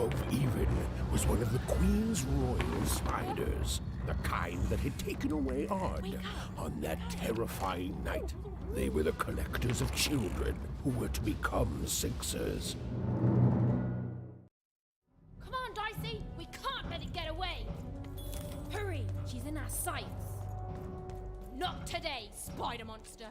above even was one of the Queen's royal spiders, the kind that had taken away Odd on that terrifying night. They were the collectors of children who were to become Sixers. Come on, Dicey! We can't let it get away! Hurry! She's in our sights! Not today, spider monster!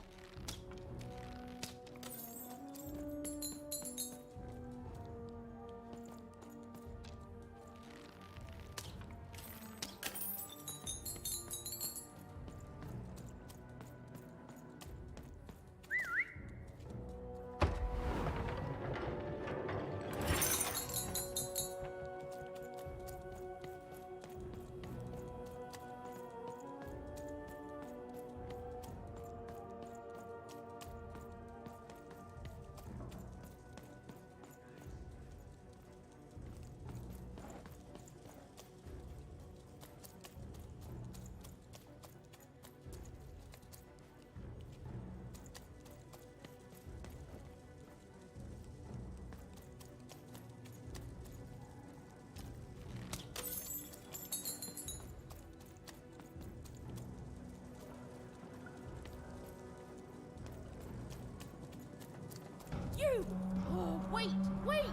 You! Oh, wait! Wait!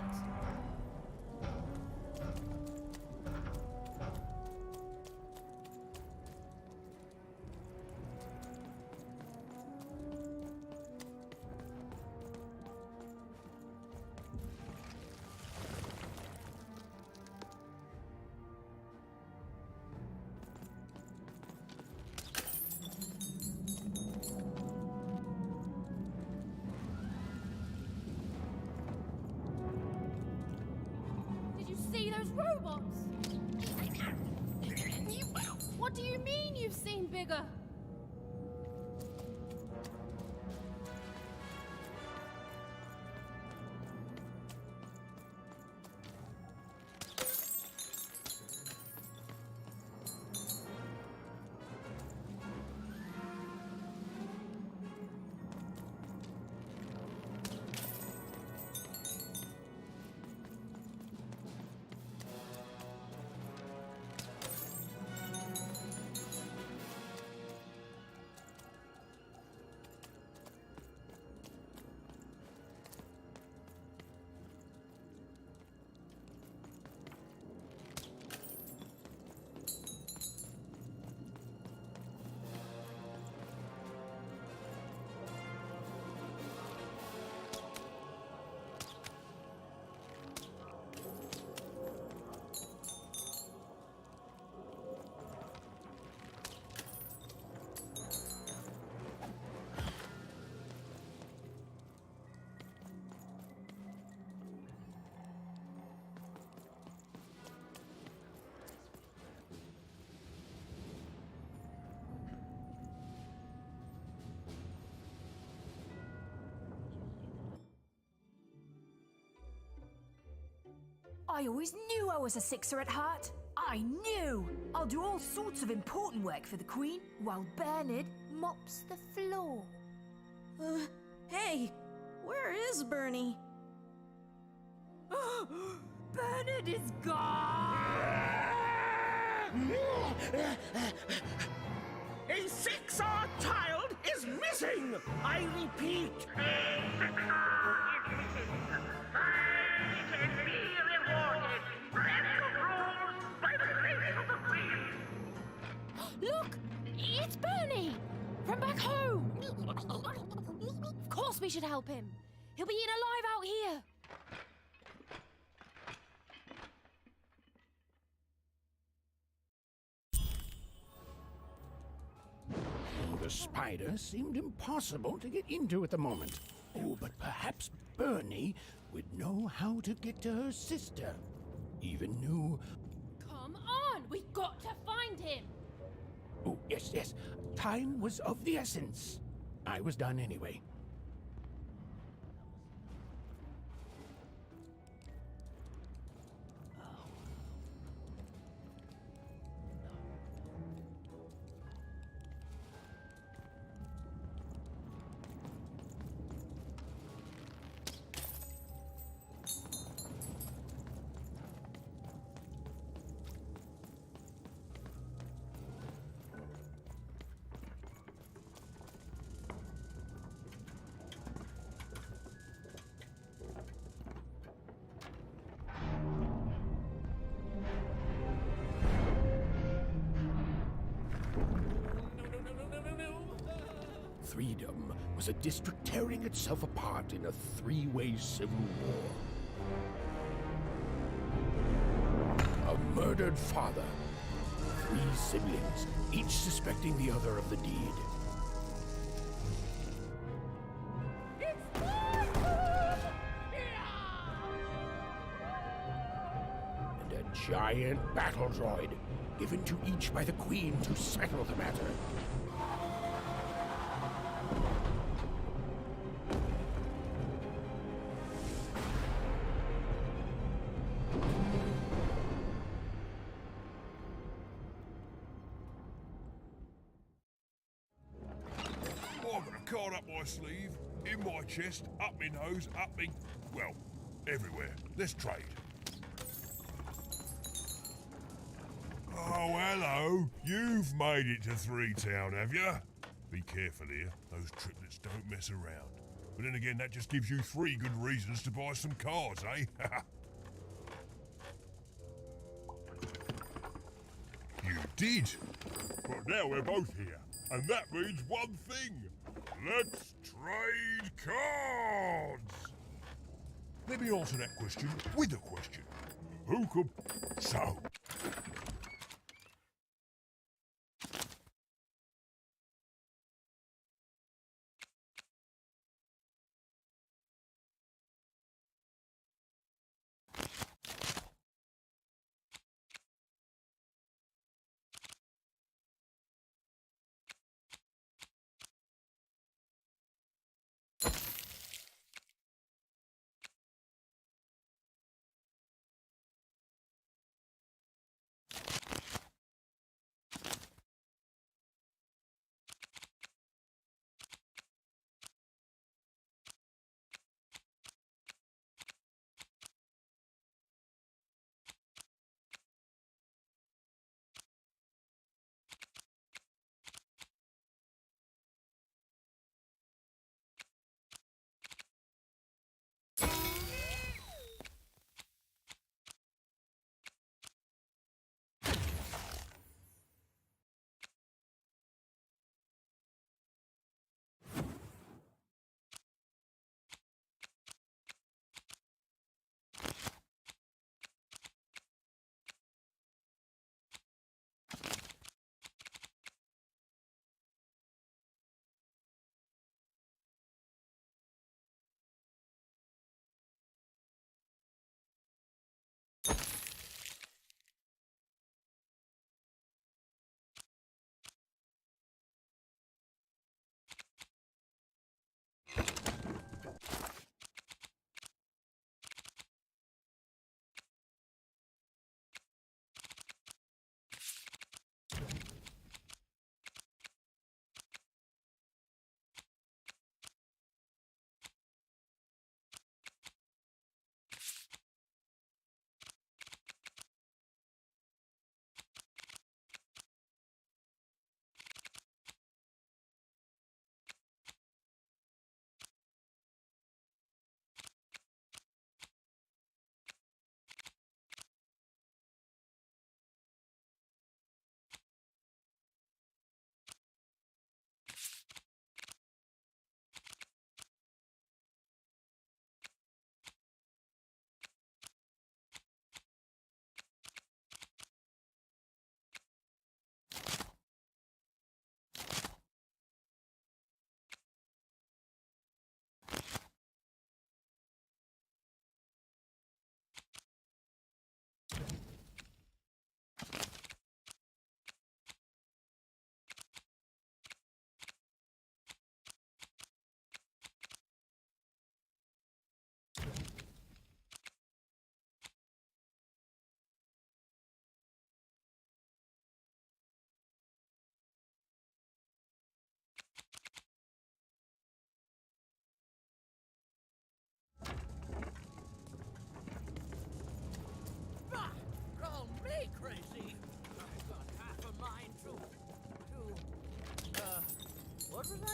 See those robots? What do you mean you've seen bigger? I always knew I was a Sixer at heart. I knew! I'll do all sorts of important work for the Queen while Bernard mops the floor. Hey, where is Bernie? Bernard is gone! A Sixer child is missing! I repeat, a Sixer is missing. I can be rewarded for any rules by the grace of the Queen. Look! It's Bernie! From back home! Of course we should help him. He'll be eaten alive out here. The spider seemed impossible to get into at the moment. Oh, but perhaps Bernie would know how to get to her sister. Even knew... Come on! We've got to find him! Oh, yes, yes. Time was of the essence. I was done anyway. freedom was a district tearing itself apart in a three-way civil war. A murdered father, three siblings, each suspecting the other of the deed. And a giant battle droid, given to each by the Queen to settle the matter. I've got a card up my sleeve, in my chest, up my nose, up me... well, everywhere. Let's trade. Oh, hello. You've made it to Three Town, have you? Be careful here. Those triplets don't mess around. But then again, that just gives you 3 good reasons to buy some cards, eh? You did. But now we're both here. And that means one thing. Let's trade cards! Let me answer that question with a question. Who could... So...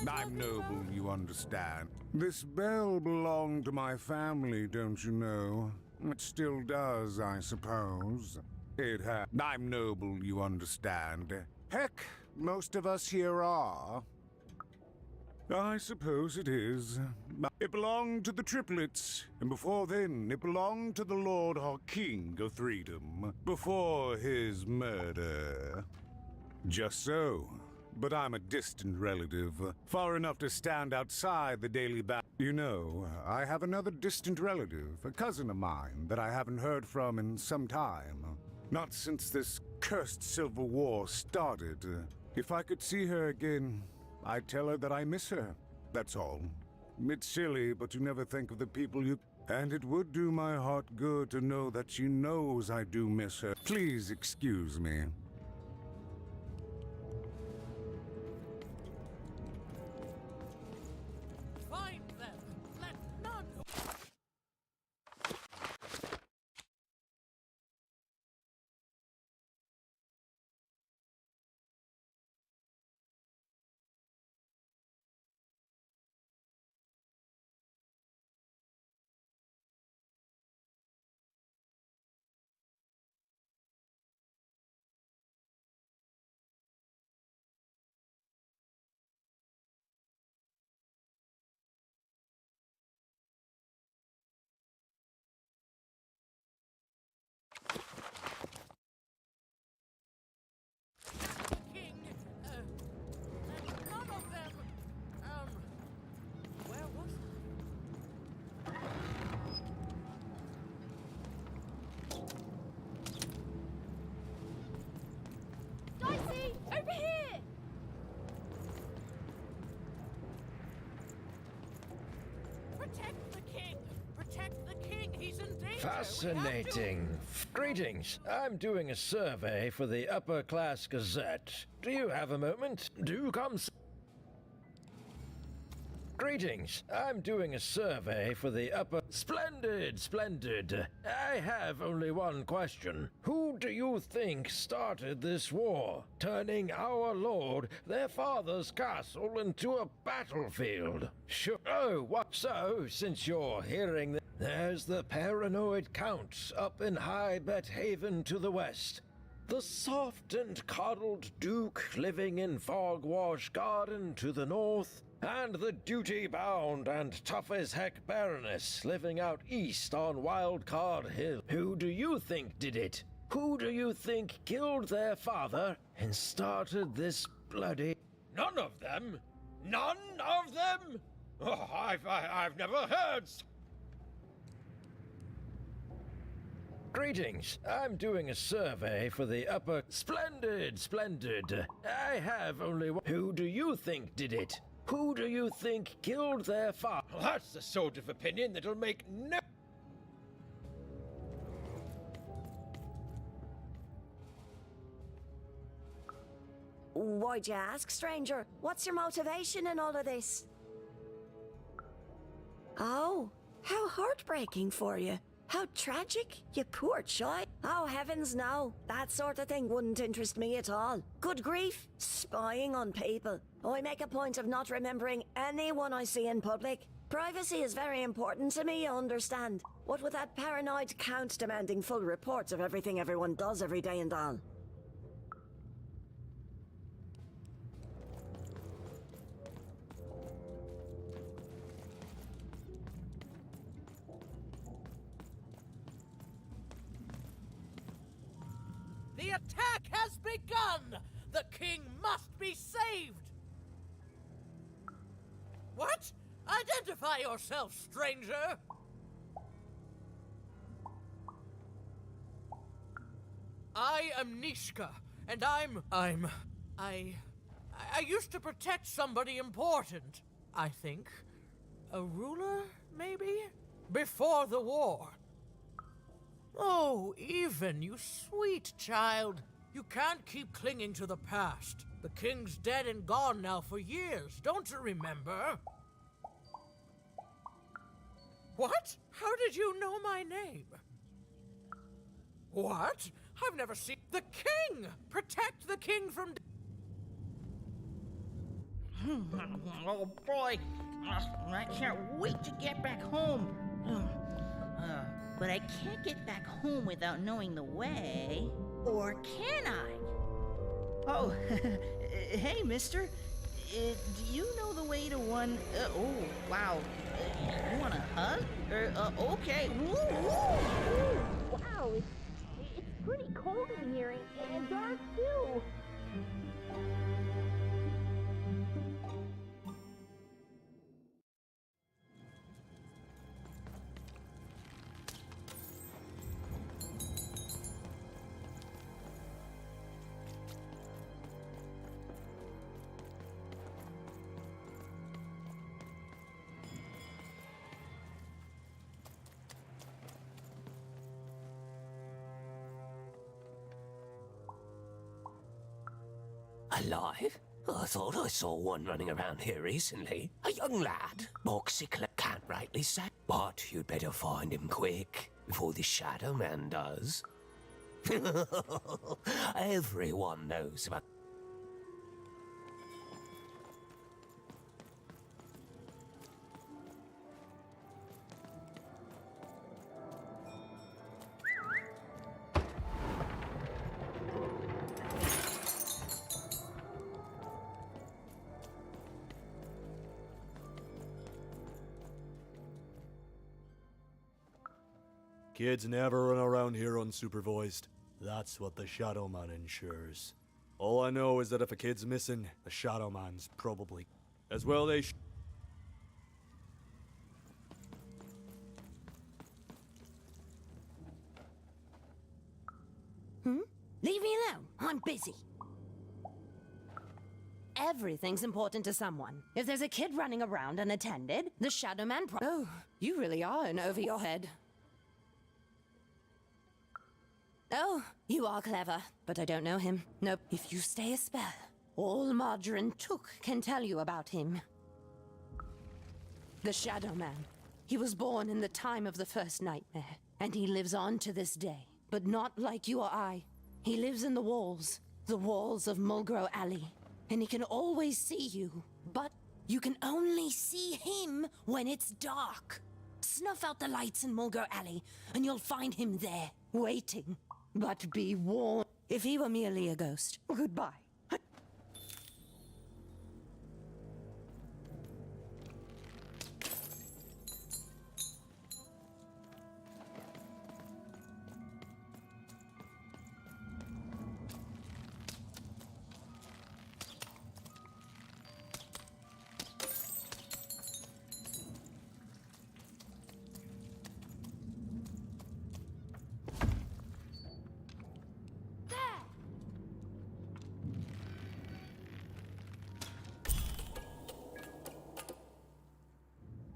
I'm noble, you understand. This bell belonged to my family, don't you know? It still does, I suppose. I'm noble, you understand. Heck, most of us here are. I suppose it is. It belonged to the triplets, and before then it belonged to the Lord our King of Freedom, before his murder. Just so. But I'm a distant relative, far enough to stand outside the daily You know, I have another distant relative, a cousin of mine, that I haven't heard from in some time. Not since this cursed Civil War started. If I could see her again, I'd tell her that I miss her. That's all. It's silly, but you never think of the people you... And it would do my heart good to know that she knows I do miss her. Please excuse me. Find them. Let none. King, let none of them. Where was Dicey, over here! Protect the king! Protect the king! He's in danger! Fascinating. Greetings. I'm doing a survey for the Upper Class Gazette. Do you have a moment? Do come. Greetings. I'm doing a survey for the upper... Splendid, splendid. I have only one question. Who do you think started this war, turning our lord, their father's castle, into a battlefield? Sure. Oh, what so, since you're hearing that, there's the paranoid Count up in High Bet Haven to the west. The soft and coddled Duke living in Fogwash Garden to the north, and the duty-bound and tough-as-heck Baroness living out east on Wildcard Hill. Who do you think did it? Who do you think killed their father and started this bloody... None of them? None of them? Oh, I've never heard. Greetings. I'm doing a survey for the upper... Splendid, splendid. I have only one... Who do you think did it? Who do you think killed their father? Well, that's the sort of opinion that'll make no... Why'd you ask, stranger? What's your motivation in all of this? Oh, how heartbreaking for you. How tragic, you poor child. Oh, heavens no. That sort of thing wouldn't interest me at all. Good grief, spying on people. I make a point of not remembering anyone I see in public. Privacy is very important to me, you understand. What with that paranoid Count demanding full reports of everything everyone does every day and all. The attack has begun! The king must be saved! What? Identify yourself, stranger! I am Nishka, and I used to protect somebody important, I think. A ruler, maybe? Before the war. Oh, Even, you sweet child. You can't keep clinging to the past. The king's dead and gone now for years, don't you remember? What? How did you know my name? What? I've never seen... The king! Protect the king from... Oh boy, I can't wait to get back home. But I can't get back home without knowing the way. Or can I? Oh, hey, mister. do you know the way to one? Oh, wow. You want a hug? Okay. Wow, it's pretty cold in here and dark too. Alive? I thought I saw one running around here recently. A young lad. Moxicle can't rightly say. But you'd better find him quick, before the Shadow Man does. Everyone knows about... Kids never run around here unsupervised. That's what the Shadow Man ensures. All I know is that if a kid's missing, the Shadow Man's probably... As well they Leave me alone. I'm busy. Everything's important to someone. If there's a kid running around unattended, the Shadow Man Oh, you really are in over your head. Oh, you are clever, but I don't know him. Nope. If you stay a spell, all Margarine Took can tell you about him. The Shadow Man. He was born in the time of the first nightmare, and he lives on to this day. But not like you or I. He lives in the walls of Mulgrow Alley, and he can always see you. But you can only see him when it's dark. Snuff out the lights in Mulgrow Alley, and you'll find him there, waiting. But be warned, if he were merely a ghost, goodbye.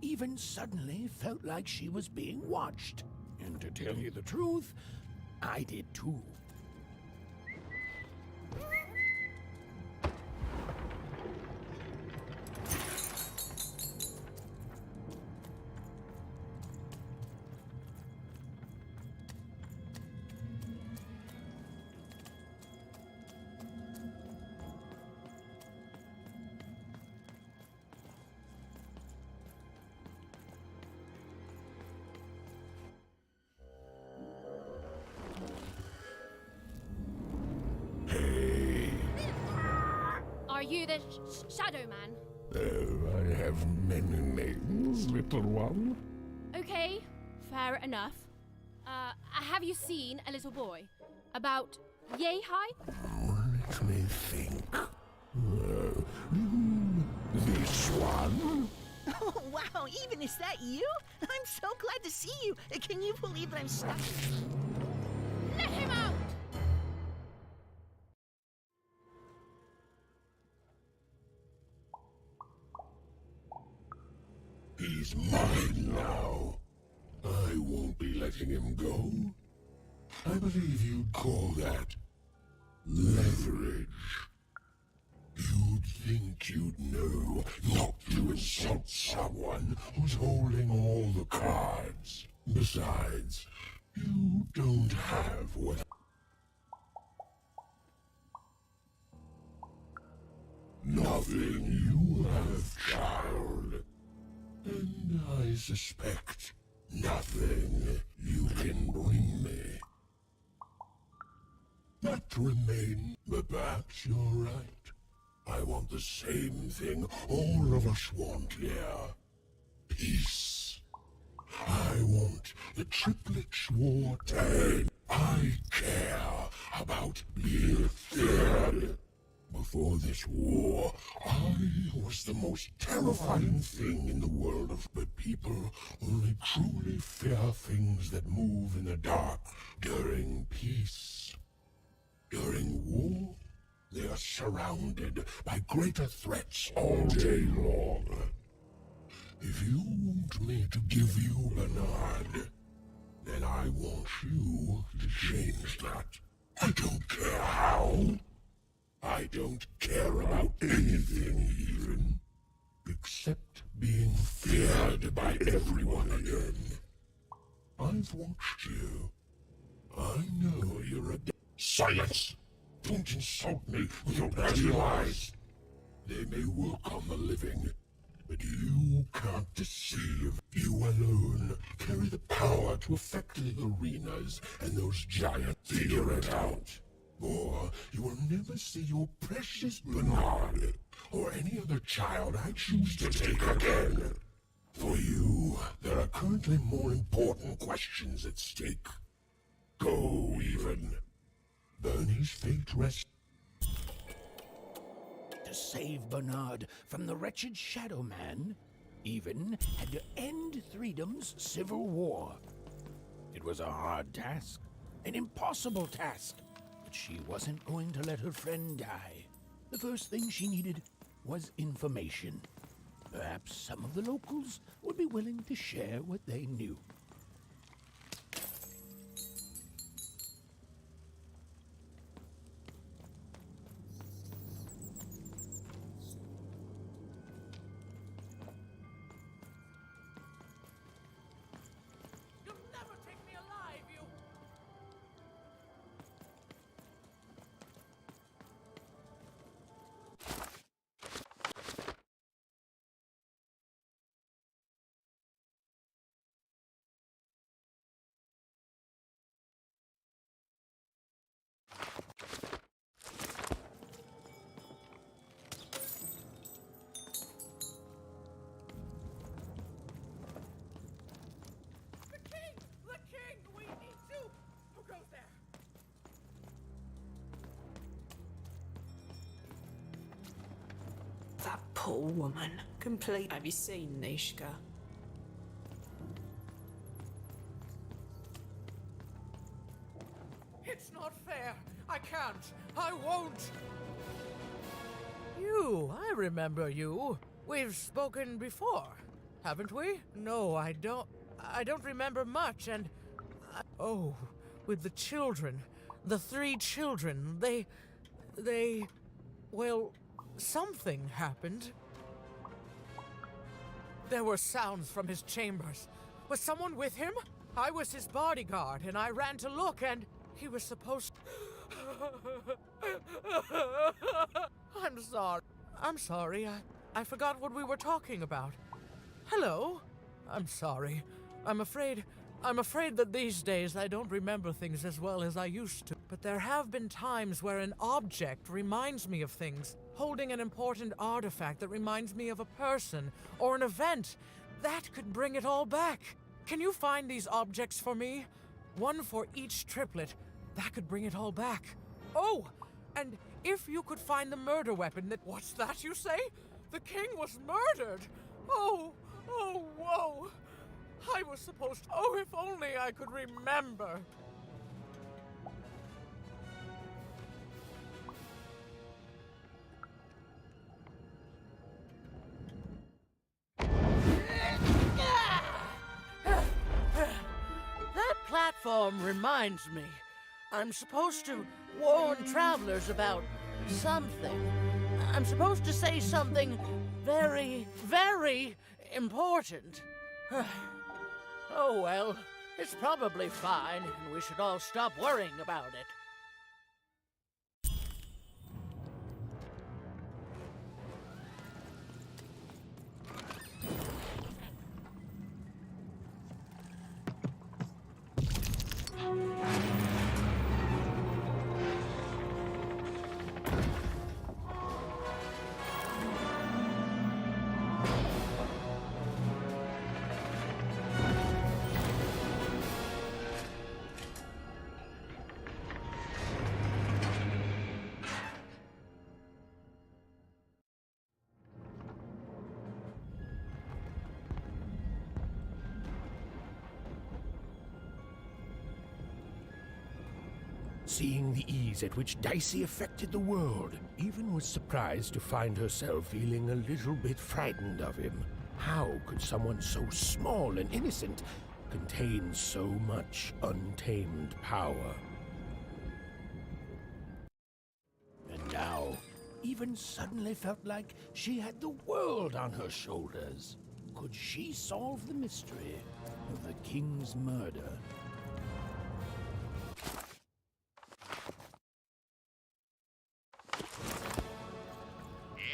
Even suddenly felt like she was being watched. And to tell you the truth, I did too. Are you the Shadow Man? I have many names, little one. Okay, fair enough. Have you seen a little boy? About yay high? Let me think. This one? Oh, wow, even is that you? I'm so glad to see you. Can you believe that I'm stuck? Let him out! He's mine now. I won't be letting him go. I believe you'd call that leverage. You'd think you'd know not to insult someone who's holding all the cards. Besides, you don't have what... Nothing you have, child. And I suspect nothing you can bring me. That remains, but perhaps you're right. I want the same thing all of us want here. Peace. I want the triplets war to end. I care about being feared. Before this war, I was the most terrifying thing in the world of, but people only truly fear things that move in the dark during peace. During war, they are surrounded by greater threats all day long. If you want me to give you Bernard, then I want you to change that. I don't care how. I don't care about anything even, except being feared by everyone again. I've watched you. I know you're a Silence! Don't insult me with your bloody lies. They may work on the living, but you can't deceive. You alone carry the power to affect the arenas and those giants. Figure it out. Or you will never see your precious Bernard or any other child I choose to take again. For you, there are currently more important questions at stake. Go, even. Bernie's fate rests. To save Bernard from the wretched Shadow Man, Even had to end Threedom's civil war. It was a hard task, an impossible task, but she wasn't going to let her friend die. The first thing she needed was information. Perhaps some of the locals would be willing to share what they knew. That poor woman. Complete. Have you seen Nishka? It's not fair. I can't. I won't. You, I remember you. We've spoken before, haven't we? No, I don't remember much, and... oh, with the children. The 3 children, they... well... something happened. There were sounds from his chambers. Was someone with him? I was his bodyguard, and I ran to look, and he was supposed I'm sorry. I forgot what we were talking about. Hello? I'm sorry. I'm afraid that these days I don't remember things as well as I used to. But there have been times where an object reminds me of things. Holding an important artifact that reminds me of a person or an event. That could bring it all back. Can you find these objects for me? One for each triplet. That could bring it all back. Oh, and if you could find the murder weapon that... What's that you say? The king was murdered! Oh, whoa! I was supposed to... Oh, if only I could remember! That platform reminds me. I'm supposed to warn travelers about something. I'm supposed to say something very, very important. Oh well, it's probably fine, and we should all stop worrying about it. Seeing the ease at which Dicey affected the world, Even was surprised to find herself feeling a little bit frightened of him. How could someone so small and innocent contain so much untamed power? And now, Even suddenly felt like she had the world on her shoulders. Could she solve the mystery of the king's murder?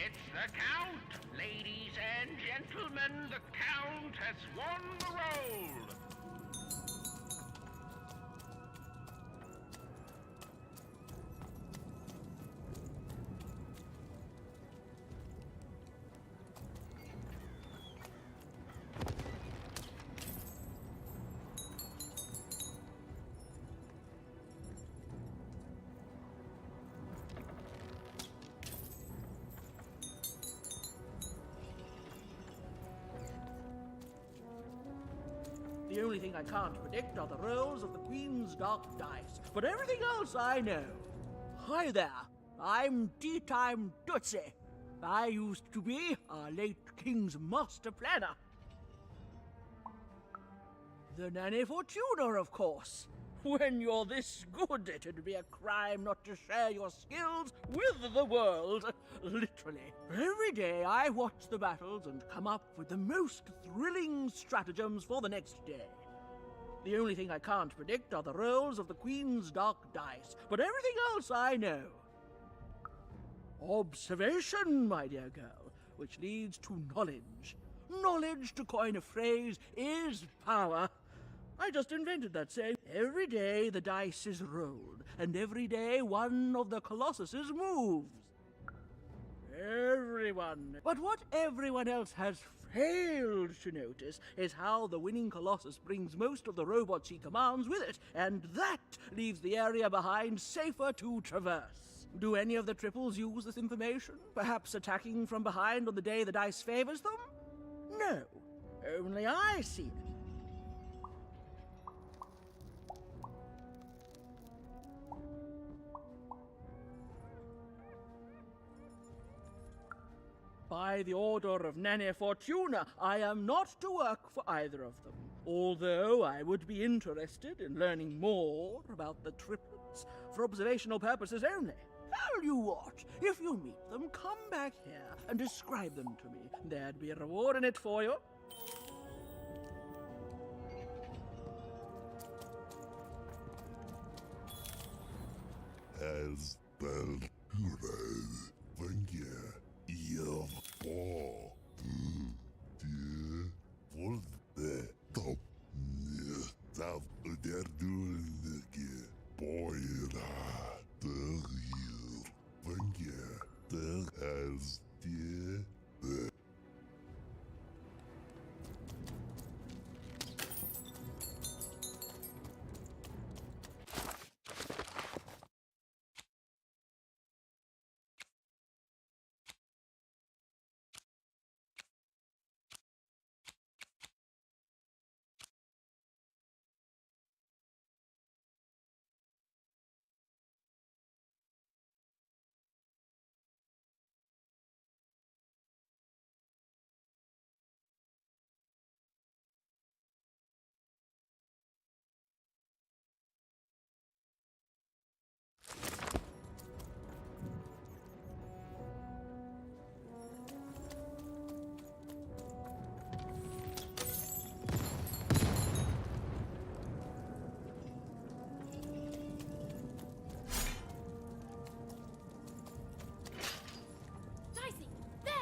It's the Count! Ladies and gentlemen, the Count has won the role! The only thing I can't predict are the rolls of the Queen's dark dice, but everything else I know. Hi there, I'm Tea-Time Tootsie. I used to be our late King's master planner. The Nanny Fortuna, of course. When you're this good, it'd be a crime not to share your skills with the world. Literally. Every day I watch the battles and come up with the most thrilling stratagems for the next day. The only thing I can't predict are the rolls of the Queen's dark dice, but everything else I know. Observation, my dear girl, which leads to knowledge. Knowledge, to coin a phrase, is power. I just invented that saying. Every day the dice is rolled, and every day one of the Colossuses moves. Everyone. But what everyone else has failed to notice is how the winning Colossus brings most of the robots he commands with it, and that leaves the area behind safer to traverse. Do any of the triples use this information? Perhaps attacking from behind on the day the dice favors them? No. Only I see it. By the order of Nanny Fortuna, I am not to work for either of them, although I would be interested in learning more about the triplets for observational purposes only. Tell you what, if you meet them, come back here and describe them to me. There'd be a reward in it for you. As Dicey, there!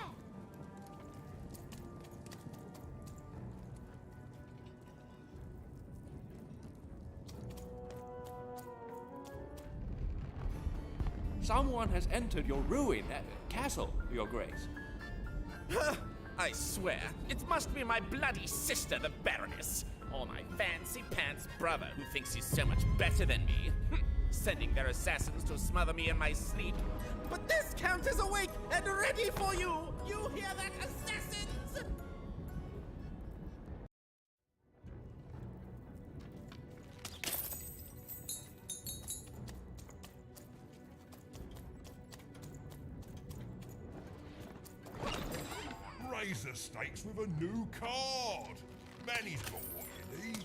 Someone has entered your castle, Your Grace. I swear, it must be my bloody sister, the Baroness, or my fancy-pants brother who thinks he's so much better than me, sending their assassins to smother me in my sleep. But this Count is awake and ready for you! You hear that, assassins? raise the stakes with a new card. Manny's got what you need.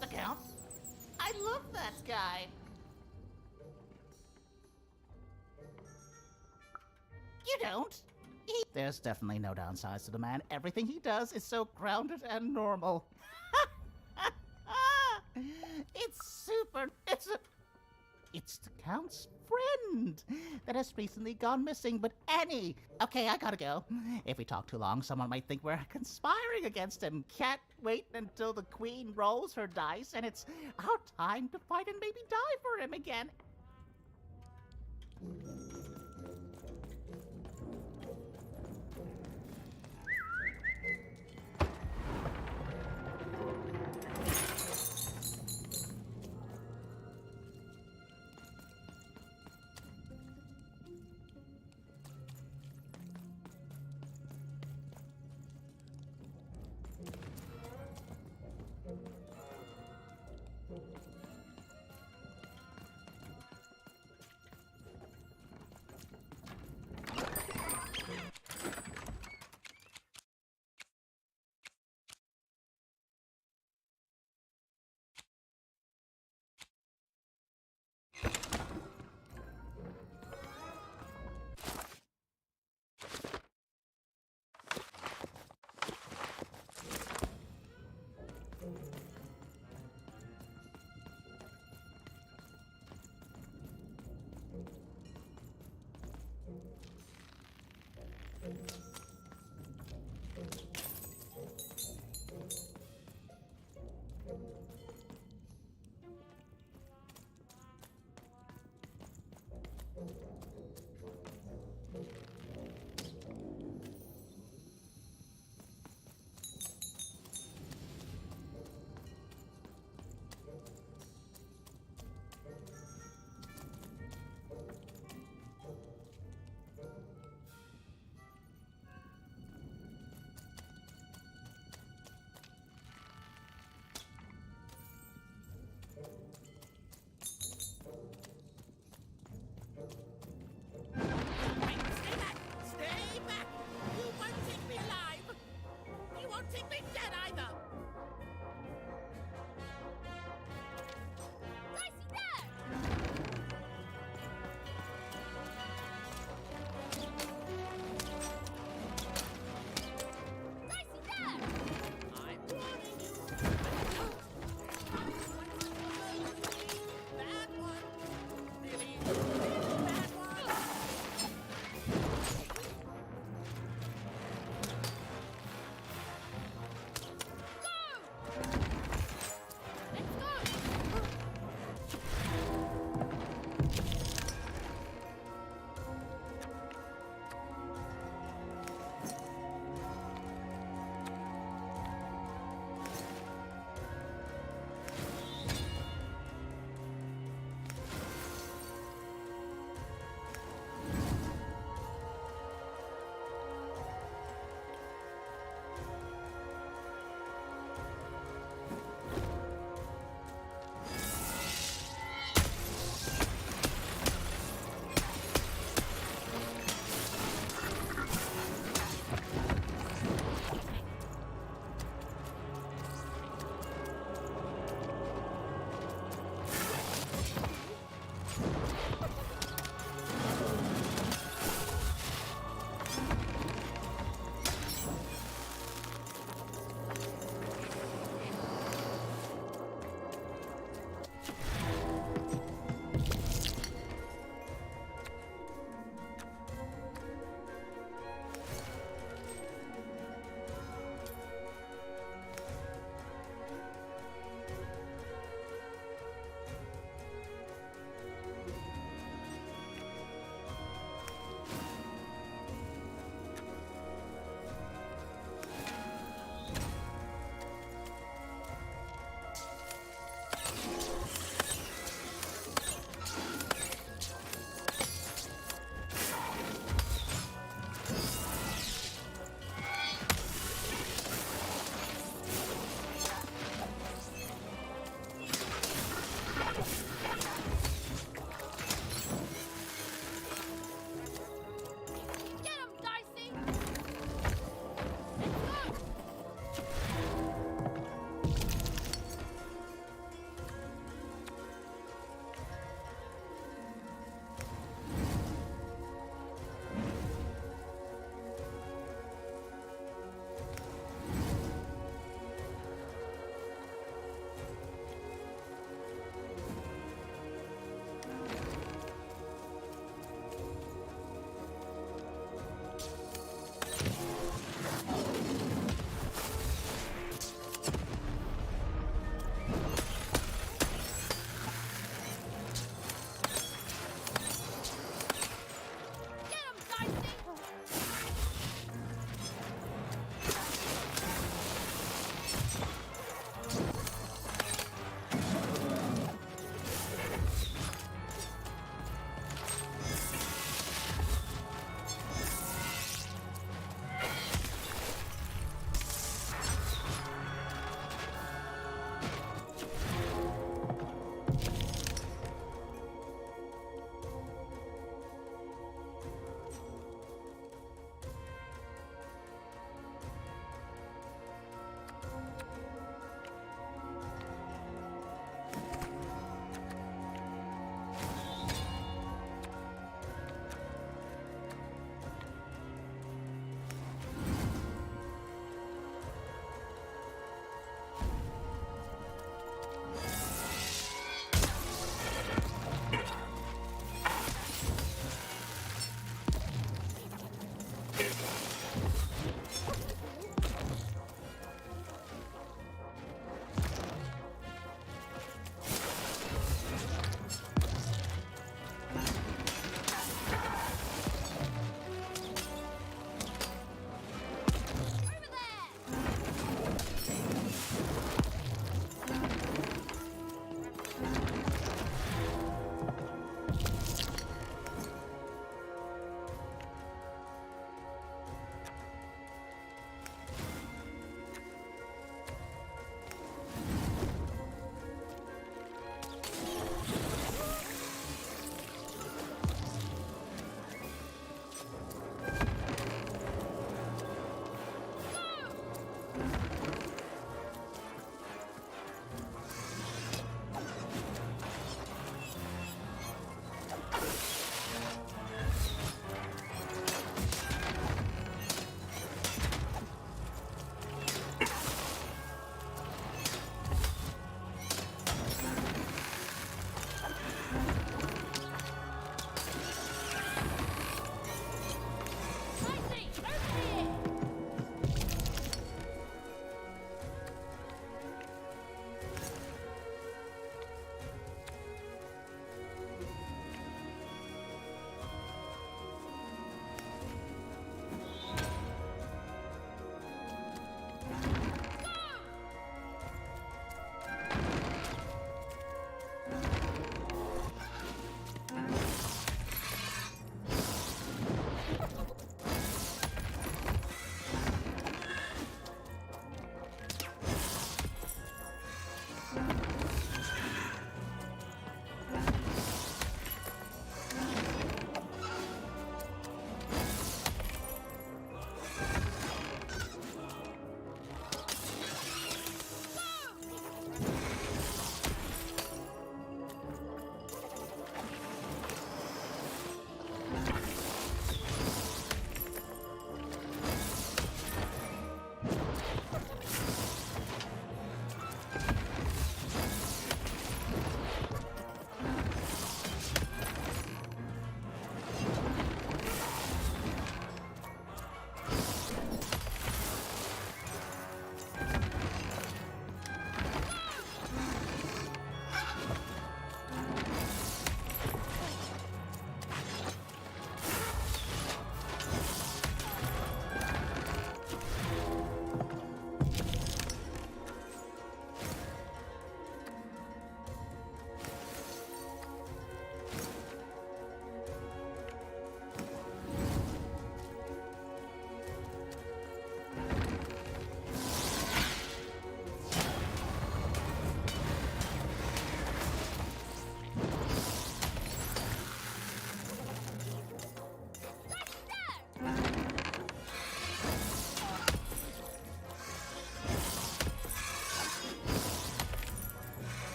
The Count? I love that guy. You don't? There's definitely no downsides to the man. Everything he does is so grounded and normal. It's super. It's the Count's friend that has recently gone missing. But Annie, okay, I gotta go. If we talk too long, someone might think we're conspiring against him. Can't wait until the Queen rolls her dice and it's our time to fight and maybe die for him again.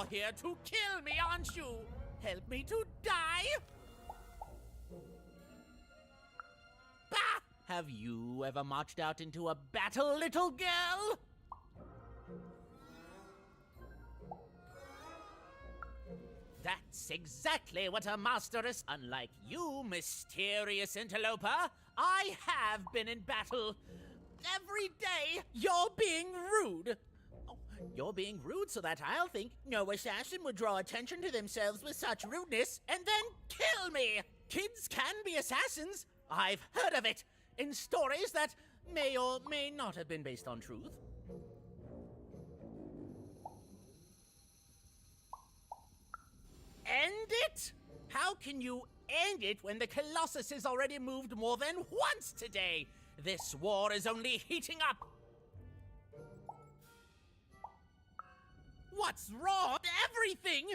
You're here to kill me, aren't you? Help me to die? Bah! Have you ever marched out into a battle, little girl? That's exactly what a master is. Unlike you, mysterious interloper, I have been in battle. Every day, you're being rude. Oh, you're being rude so that I'll think no assassin would draw attention to themselves with such rudeness and then kill me. Kids can be assassins. I've heard of it in stories that may or may not have been based on truth. End it? How can you end it when the Colossus has already moved more than once today? This war is only heating up. What's wrong? Everything!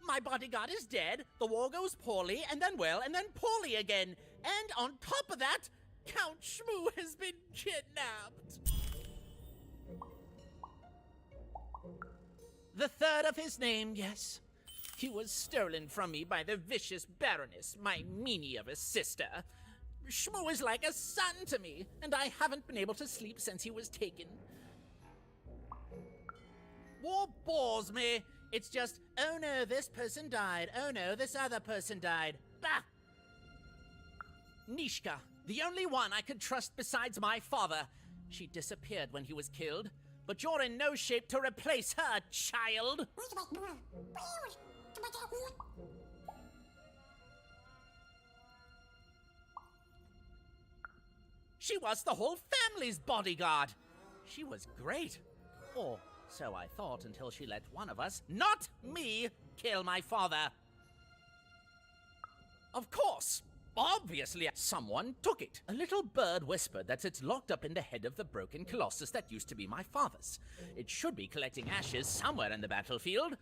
My bodyguard is dead, the war goes poorly, and then well, and then poorly again. And on top of that, Count Shmoo has been kidnapped. The third of his name, yes. He was stolen from me by the vicious Baroness, my meanie of a sister. Shmoo is like a son to me, and I haven't been able to sleep since he was taken. War bores me. It's just, oh no, this person died. Oh no, this other person died. Bah! Nishka, the only one I could trust besides my father. She disappeared when he was killed, but you're in no shape to replace her, child. She was the whole family's bodyguard. She was great. Or so I thought until she let one of us, not me, kill my father. Of course. Obviously, someone took it. A little bird whispered that it's locked up in the head of the broken colossus that used to be my father's. It should be collecting ashes somewhere in the battlefield.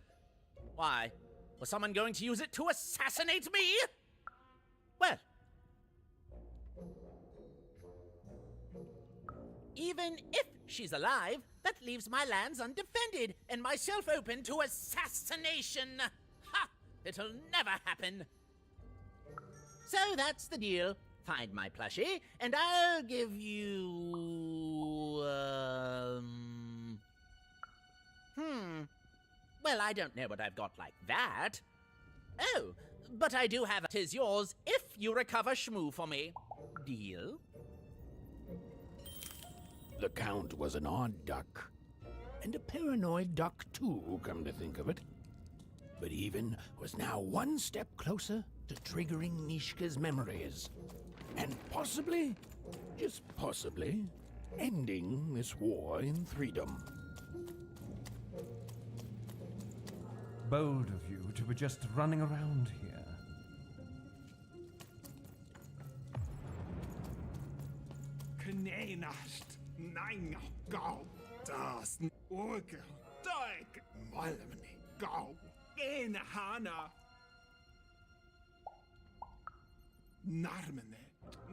Why? Was someone going to use it to assassinate me? Well, even if she's alive, that leaves my lands undefended and myself open to assassination. Ha! It'll never happen. So that's the deal. Find my plushie, and I'll give you... Well, I don't know what I've got like that. Oh, but I do have... 'Tis yours if you recover Shmoo for me. Deal? The Count was an odd duck. And a paranoid duck, too, come to think of it. But even was now one step closer to triggering Nishka's memories. And possibly, just possibly, ending this war in Threedom. Bold of you to be just running around here. Knenast, nein, go, das, orgel, dijk, malmni, go, in hana. Narmene,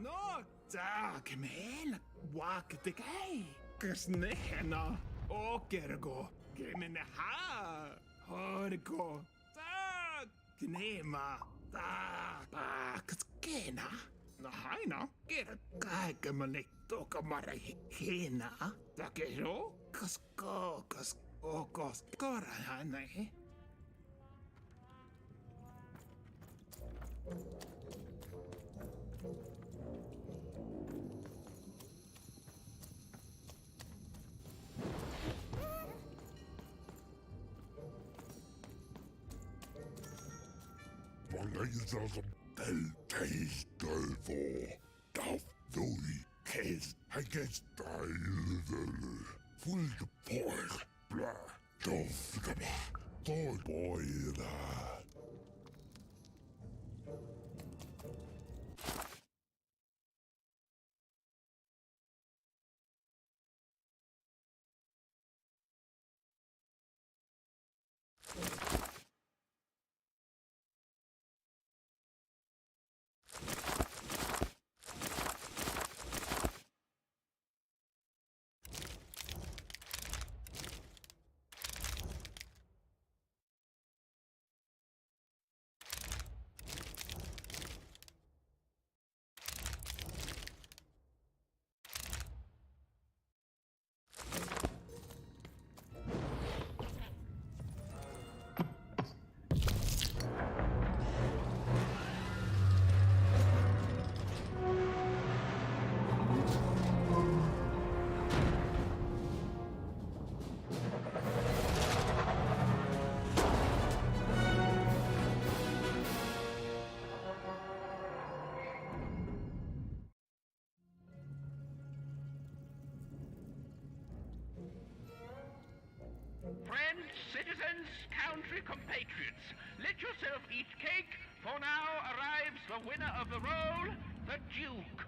no, dag, mel, wak de gay, kusnehena, okergo, gemene ha. Horgo, da, gnema, da, ba, kskena, na haina, get a gagamanik, tokamara hina, da gero, kasko, okos, korahane. Del case delvo, daf doi, case, hages dail, full the pork, blah, dof, gaba, boy, country compatriots, let yourself eat cake, for now arrives the winner of the role, the Duke.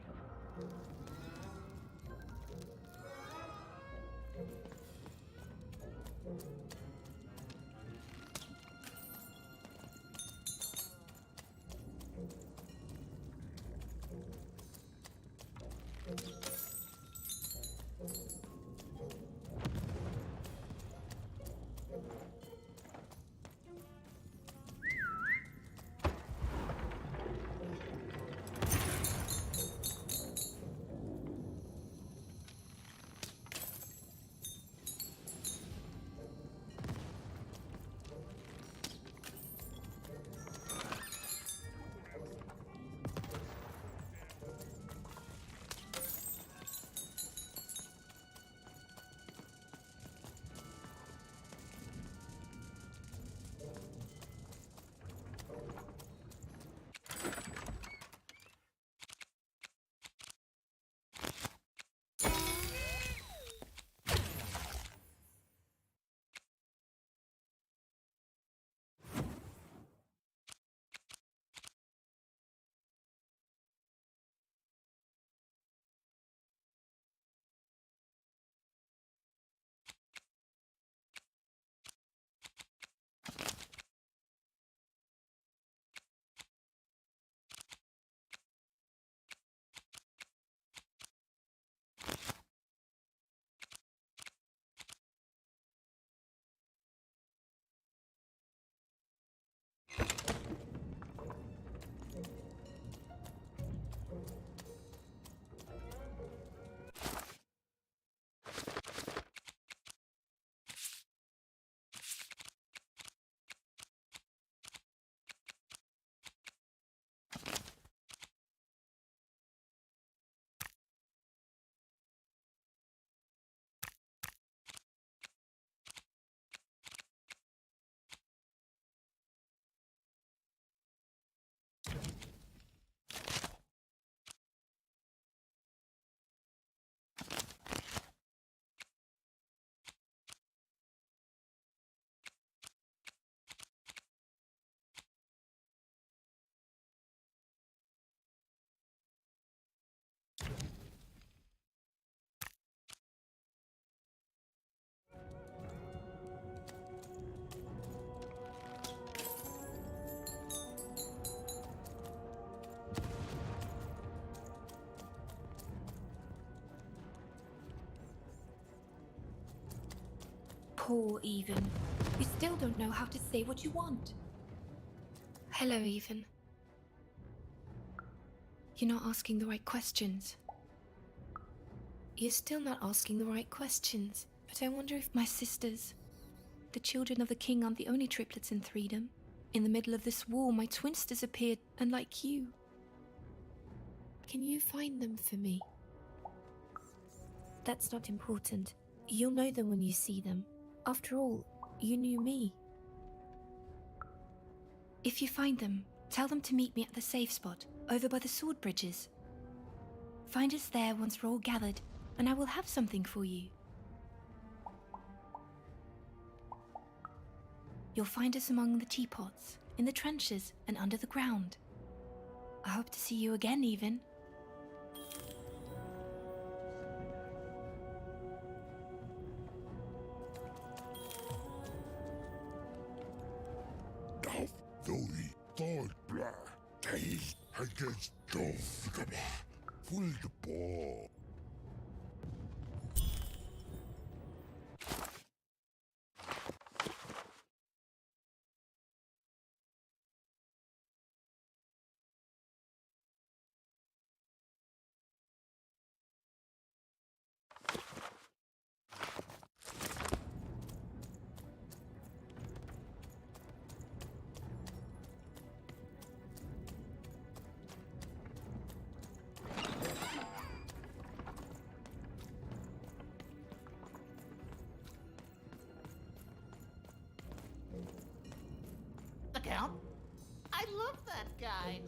Poor Even. You still don't know how to say what you want. Hello, Even. You're not asking the right questions. You're still not asking the right questions. But I wonder if my sisters, the children of the king, aren't the only triplets in Threedom. In the middle of this war, my twins disappeared, unlike you. Can you find them for me? That's not important. You'll know them when you see them. After all, you knew me. If you find them, tell them to meet me at the safe spot, over by the sword bridges. Find us there once we're all gathered, and I will have something for you. You'll find us among the teapots, in the trenches, and under the ground. I hope to see you again, Even. The Count? I love that guy.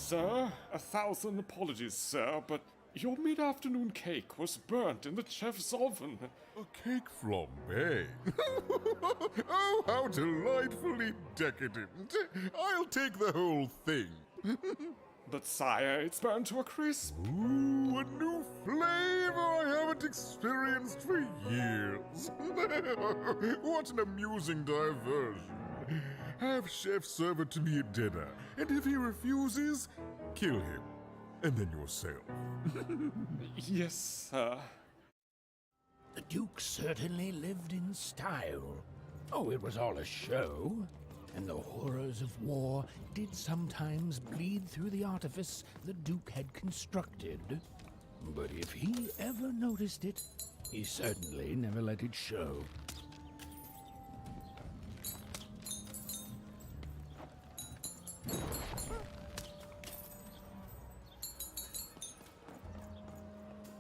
Sir, 1,000 apologies, sir, but your mid-afternoon cake was burnt in the chef's oven. A cake flambe? Oh, how delightfully decadent. I'll take the whole thing. But sire, it's burnt to a crisp. Ooh, a new flavor I haven't experienced for years. What an amusing diversion. Have chef serve it to me at dinner, and if he refuses, kill him. And then yourself. Yes, sir. The Duke certainly lived in style. Oh, it was all a show. And the horrors of war did sometimes bleed through the artifice the Duke had constructed. But if he ever noticed it, he certainly never let it show.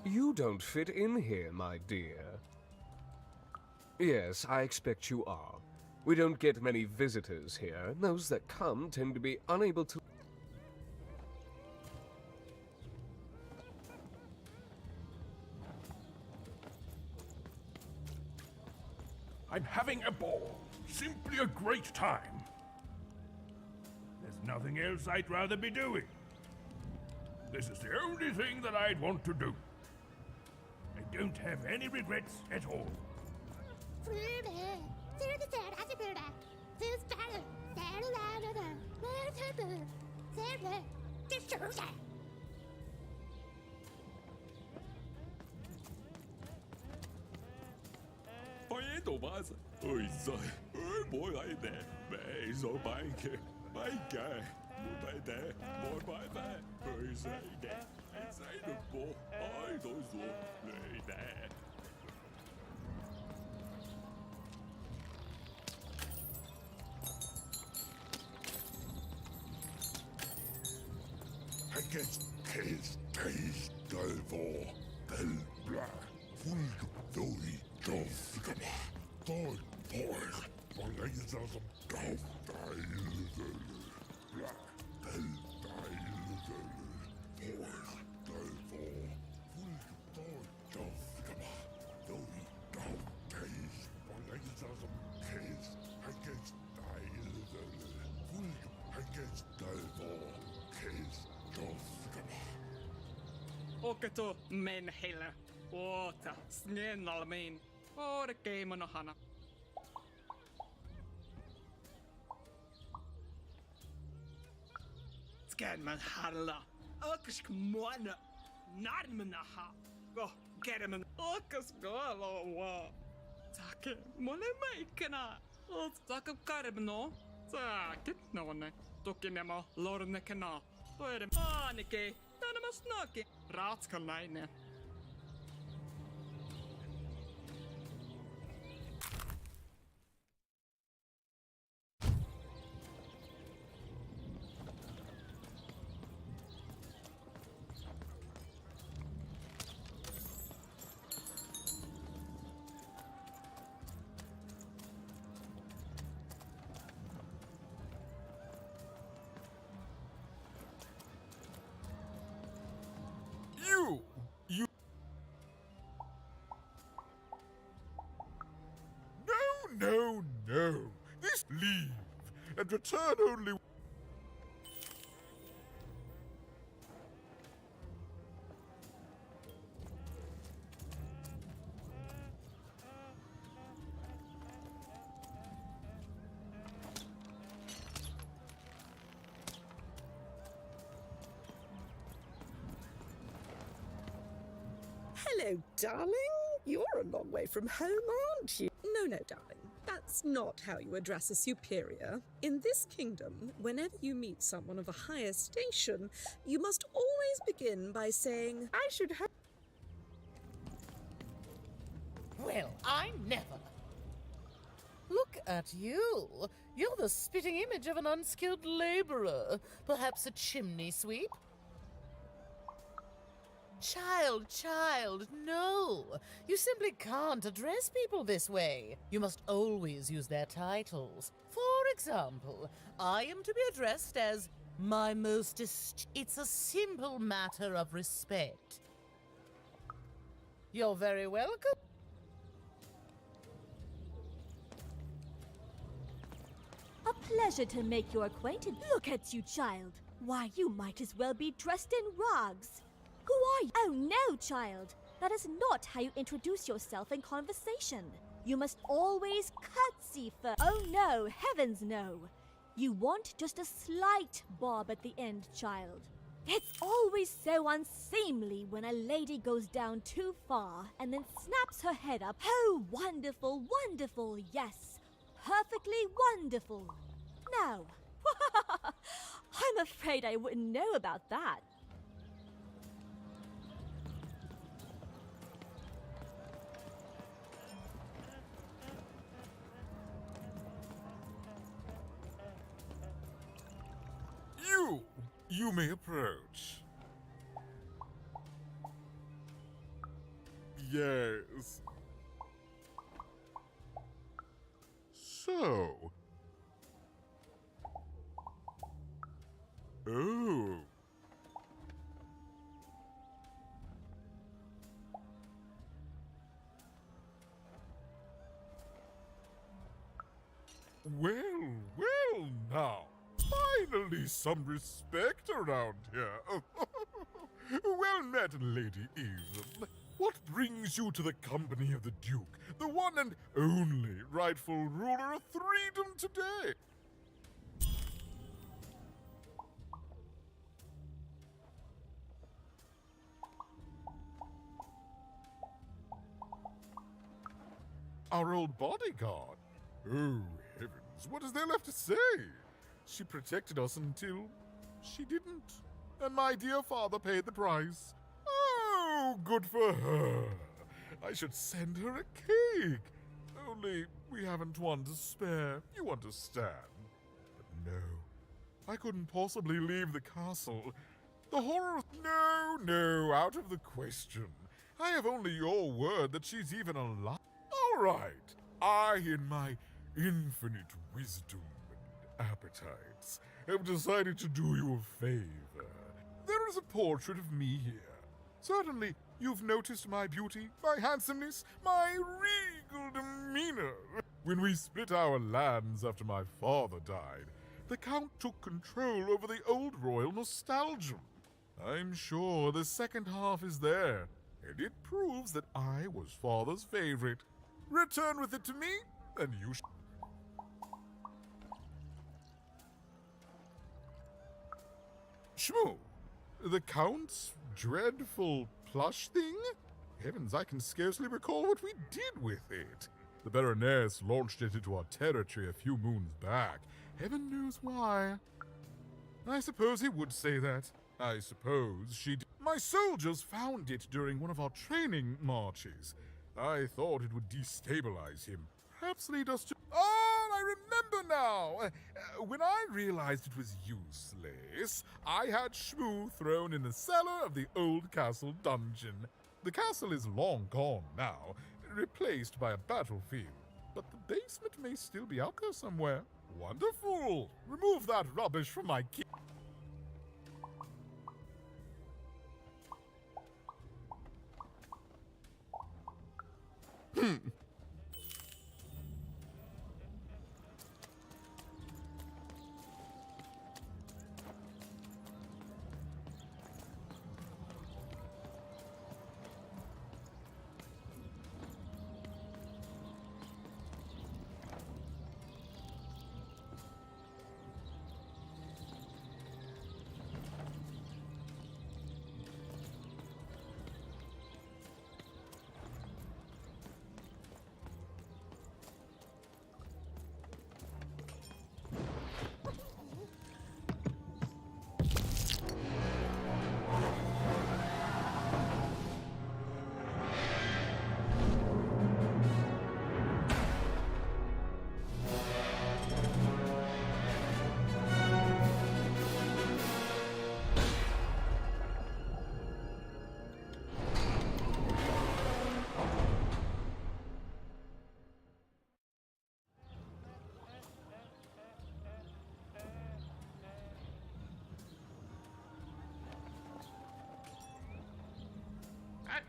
You don't fit in here, my dear. Yes, I expect you are. We don't get many visitors here. Those that come tend to be unable to... I'm having a ball. Simply a great time. There's nothing else I'd rather be doing. This is the only thing that I'd want to do. I don't have any regrets at all. Ôi giời, mỗi ngày nè, mẹ rồi bạn kìa, bạn kìa, mẹ nè, mỗi bài nè, ôi giời nè, anh say được bộ, ai tôi rồi, mẹ nè. Herkes taste delvor, del bla, full doi, dof, Tôi, còn lấy ra some dof, dai, bla, del, dai, delvor, full doi, dof, doi, dof, taste, còn lấy ra some case, herkes dai, full, herkes delvor, case, dof, Okato men hela. Oota, snennalmin. Oikein monohana. Scan man halla. Okas kmona. Narmanaha. Go get him an okas golo. Take mole maikana. Otsaka karbno. Sakit no ne. Tukinemo lornekana. Toere paanike. Tänä snaki. Ratskalainen. No. This leave and return only. Hello, darling. You're a long way from home, aren't you? No, darling. That's not how you address a superior. In this kingdom, whenever you meet someone of a higher station, you must always begin by saying, I should have... Well, I never. Look at you. You're the spitting image of an unskilled laborer. Perhaps a chimney sweep? Child, no! You simply can't address people this way. You must always use their titles. For example, I am to be addressed as My most it's a simple matter of respect. You're very welcome. A pleasure to make your acquaintance. Look at you, child. Why, you might as well be dressed in rags. Who are you? Oh no, child. That is not how you introduce yourself in conversation. You must always curtsy first. Oh no, heavens no. You want just a slight bob at the end, child. It's always so unseemly when a lady goes down too far and then snaps her head up. Oh, wonderful, wonderful, yes. Perfectly wonderful. No. I'm afraid I wouldn't know about that. You may approach. Yes. So. Oh. Well, well now. Finally some respect around here. Well met, Lady Eve. What brings you to the company of the Duke, the one and only rightful ruler of Freedom today? Our old bodyguard? Oh, heavens, what is there left to say? She protected us until she didn't. And my dear father paid the price. Oh, good for her. I should send her a cake. Only we haven't one to spare, you understand. But no, I couldn't possibly leave the castle. The horror... No, out of the question. I have only your word that she's even alive. All right, I, in my infinite wisdom and appetites, have decided to do you a favor. There is a portrait of me here. Certainly, you've noticed my beauty, my handsomeness, my regal demeanor. When we split our lands after my father died, the Count took control over the old royal nostalgia. I'm sure the second half is there, and it proves that I was father's favorite. Return with it to me, and you Shmoo, the Count's dreadful plush thing? Heavens, I can scarcely recall what we did with it. The Baroness launched it into our territory a few moons back. Heaven knows why. I suppose he would say that. I suppose she did. My soldiers found it during one of our training marches. I thought it would destabilize him. Perhaps lead us to... Oh, I remember now! When I realized it was useless, I had Shmoo thrown in the cellar of the old castle dungeon. The castle is long gone now, replaced by a battlefield. But the basement may still be out there somewhere. Wonderful! Remove that rubbish from my key.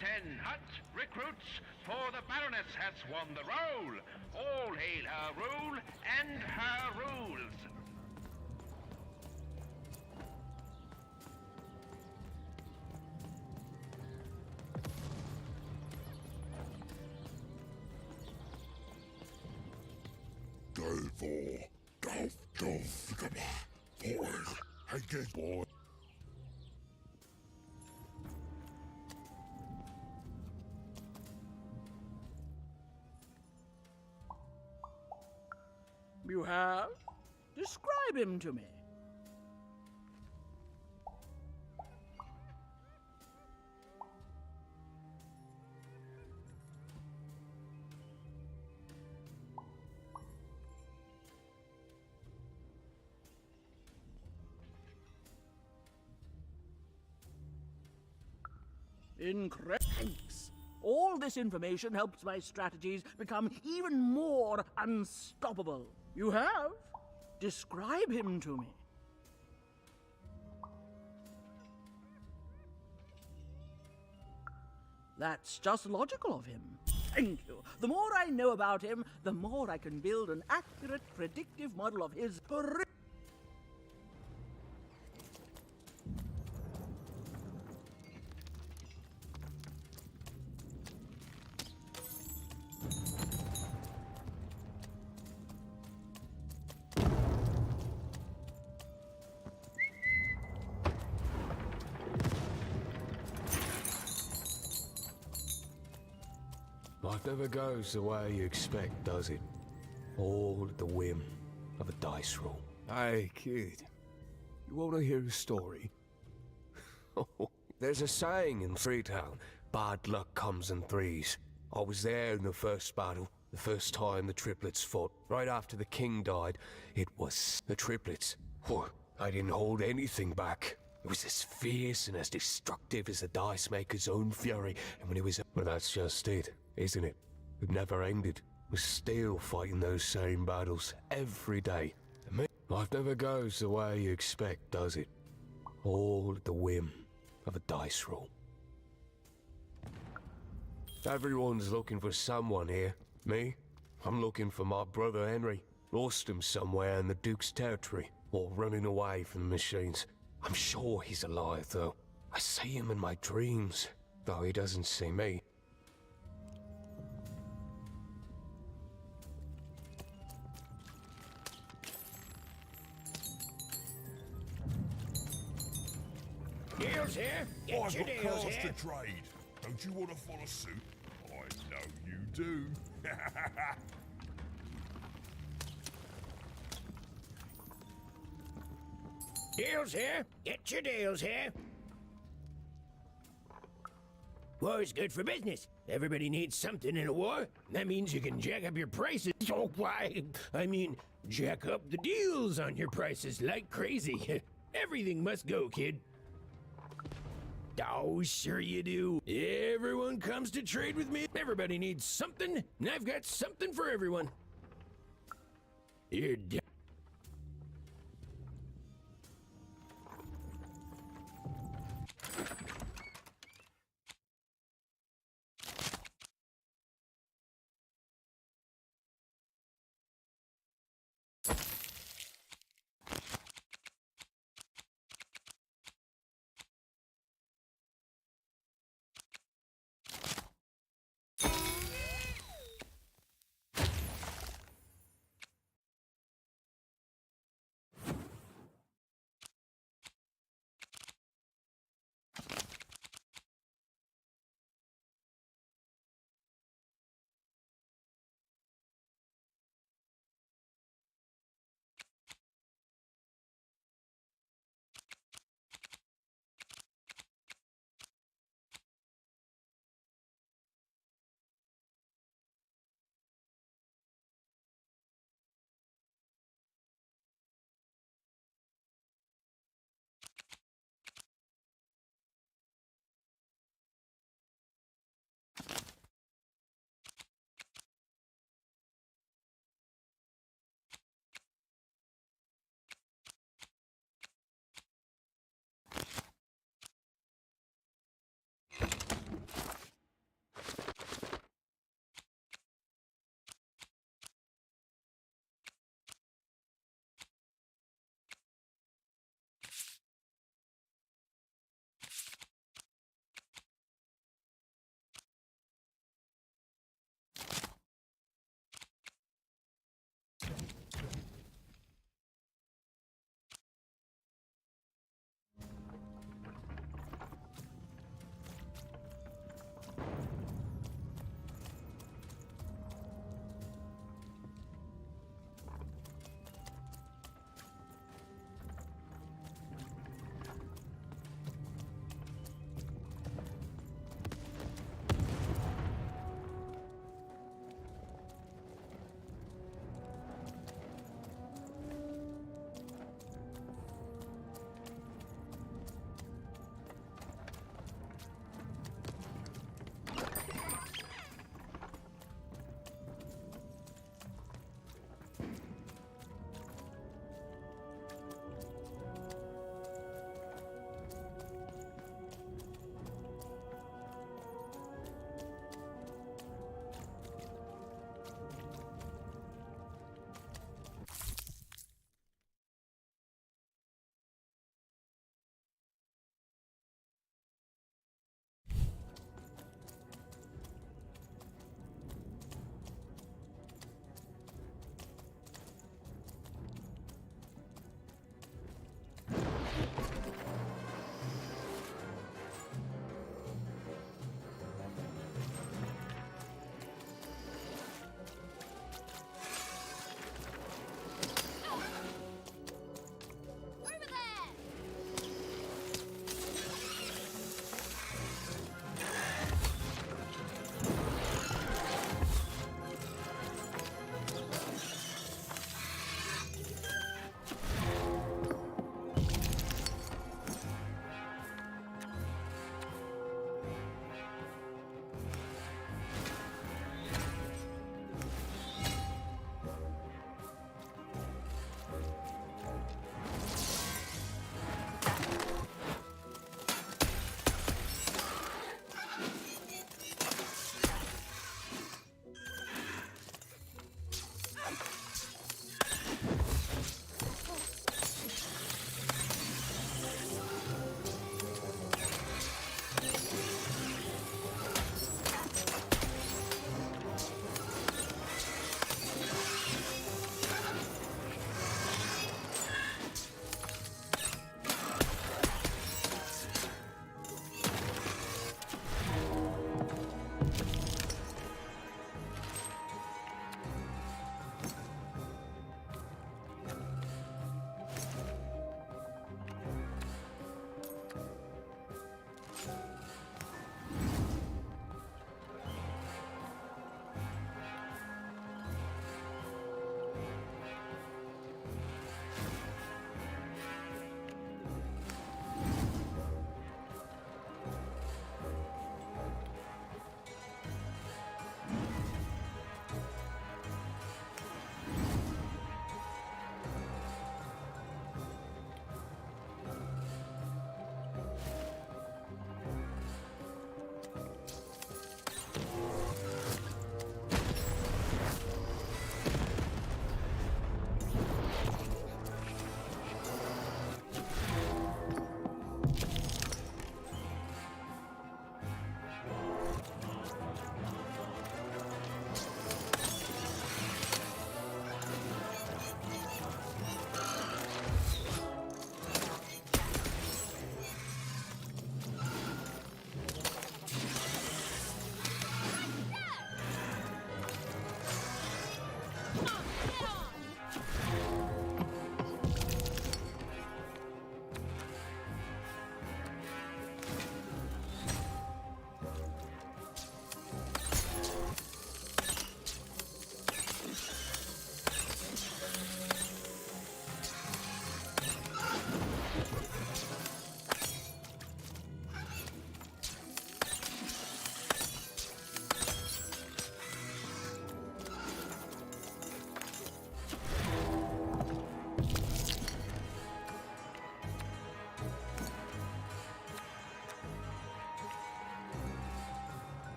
10 hut recruits, for the Baroness has won the roll. All hail her rule and her rules. Boy. You have? Describe him to me. Incredible. Thanks. All this information helps my strategies become even more unstoppable. You have? Describe him to me. That's just logical of him. Thank you. The more I know about him, the more I can build an accurate, predictive model of his... Life never goes the way you expect, does it? All at the whim of a dice roll. Hey, kid. You want to hear a story? There's a saying in Freetown, bad luck comes in threes. I was there in the first battle, the first time the triplets fought. Right after the king died, it was the triplets. I didn't hold anything back. It was as fierce and as destructive as the dice maker's own fury. And when it was... Well, that's just it, isn't it? It never ended. We're still fighting those same battles every day. And life never goes the way you expect, does it? All at the whim of a dice roll. Everyone's looking for someone here. Me? I'm looking for my brother Henry. Lost him somewhere in the Duke's territory, or running away from the machines. I'm sure he's alive, though. I see him in my dreams, though he doesn't see me. Deals here. Get I've your got deals cards here. to trade. Don't you want to follow suit? I know you do. Deals here. Get your deals here. War's good for business. Everybody needs something in a war. That means you can jack up your prices. Oh, why? I mean, jack up the deals on your prices like crazy. Everything must go, kid. Oh, sure you do. Everyone comes to trade with me. Everybody needs something, and I've got something for everyone. You're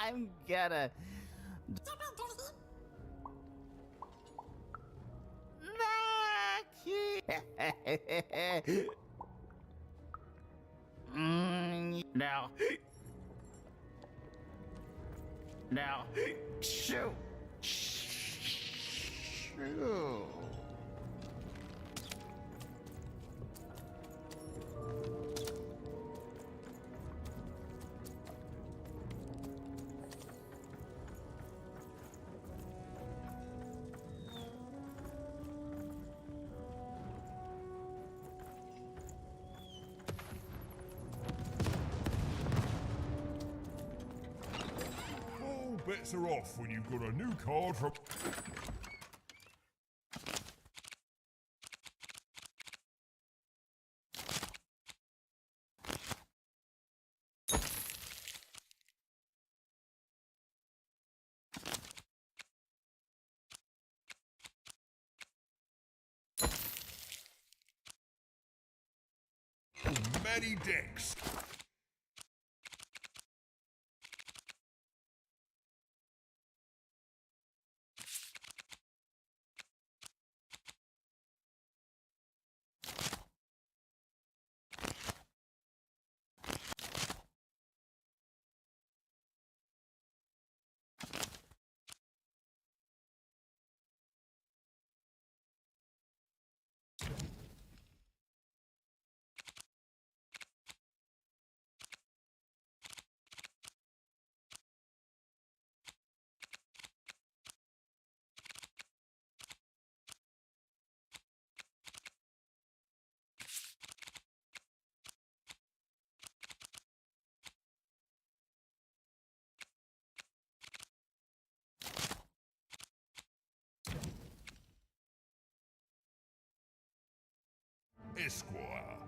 I'm gonna... Now. Now. Shoot. Shoot. Bets are off when you've got a new card from... Many decks. Esquire.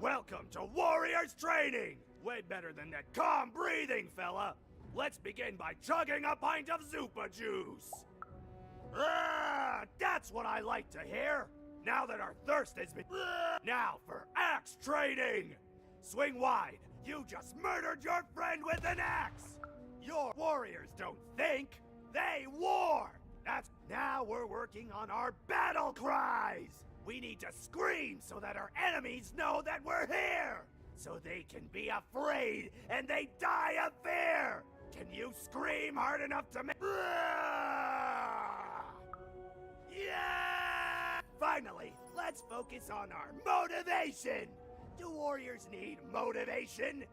Welcome to Warriors Training! Way better than that calm breathing, fella! Let's begin by chugging a pint of Zupa juice! Ah, that's what I like to hear! Now that our thirst has been... Now for axe training! Swing wide! You just murdered your friend with an axe! Your warriors don't think! They war! Now we're working on our battle cries! We need to scream so that our enemies know that we're here! So they can be afraid and they die of fear! Can you scream hard enough to make... Yeah! Finally, let's focus on our motivation! Do warriors need motivation?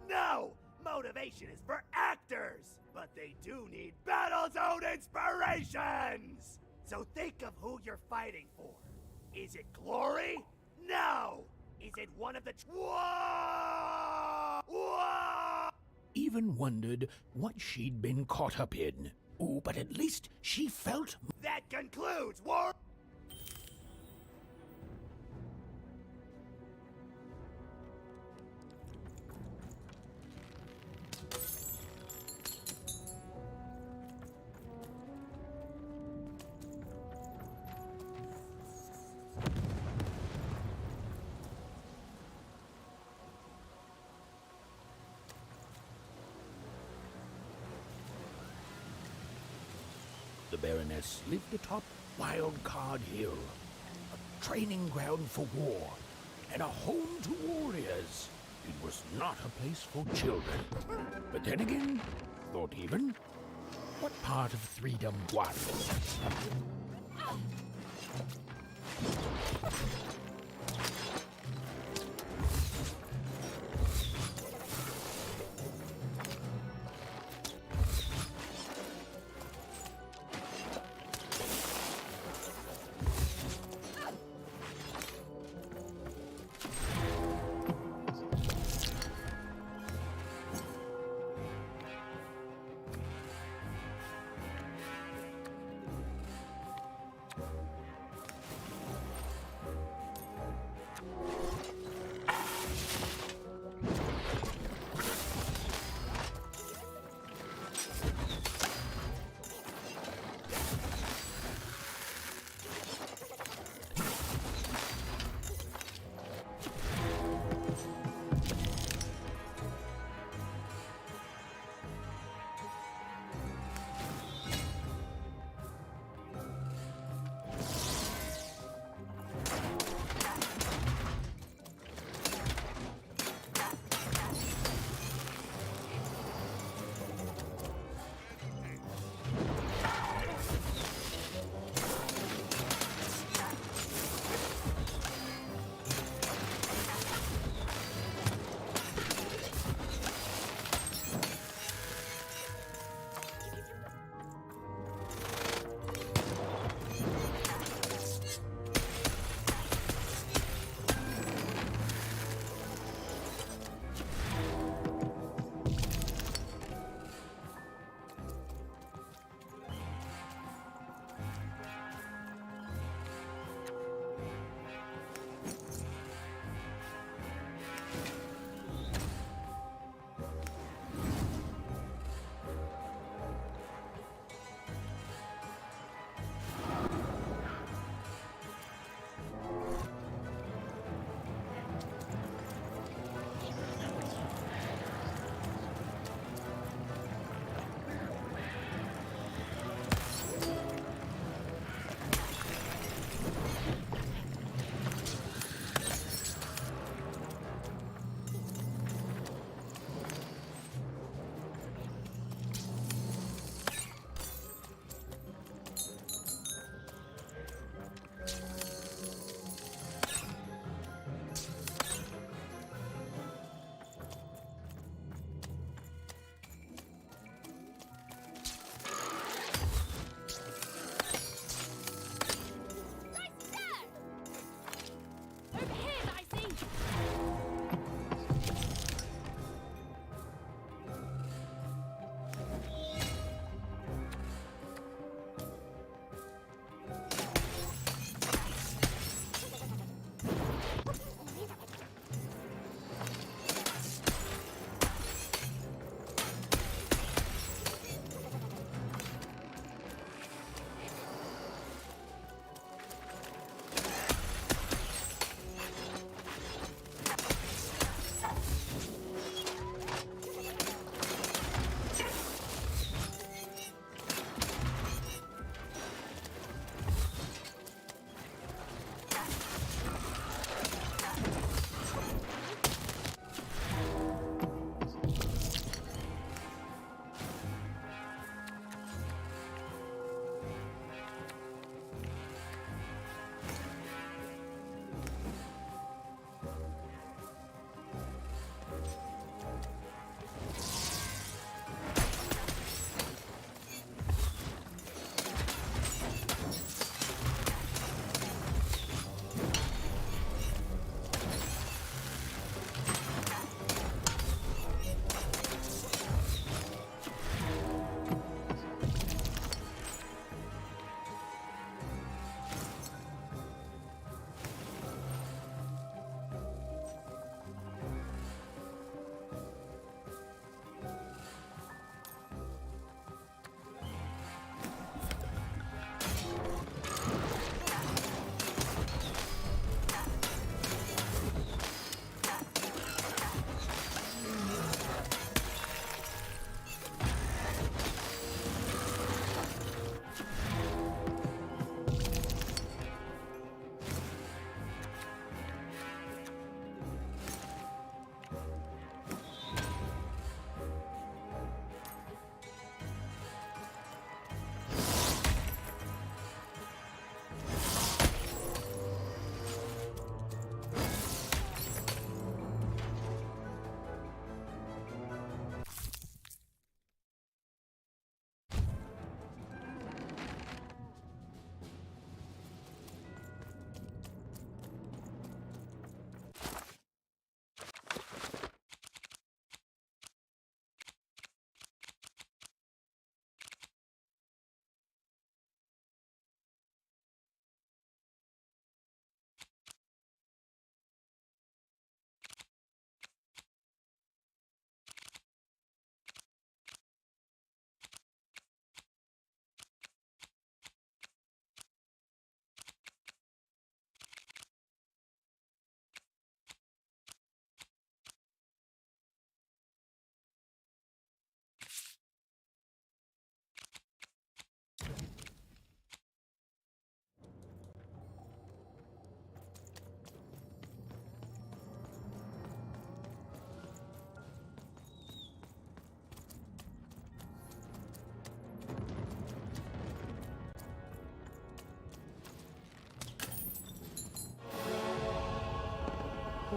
No! Motivation is for actors! But they do need battle zone inspirations! So think of who you're fighting for. Is it glory? No! Is it one of the... Whoa! Whoa! Even wondered what she'd been caught up in. Ooh, but at least she felt... That concludes war... The Baroness lived atop Wildcard Hill, a training ground for war, and a home to warriors. It was not a place for children. But then again, thought even, what part of freedom was?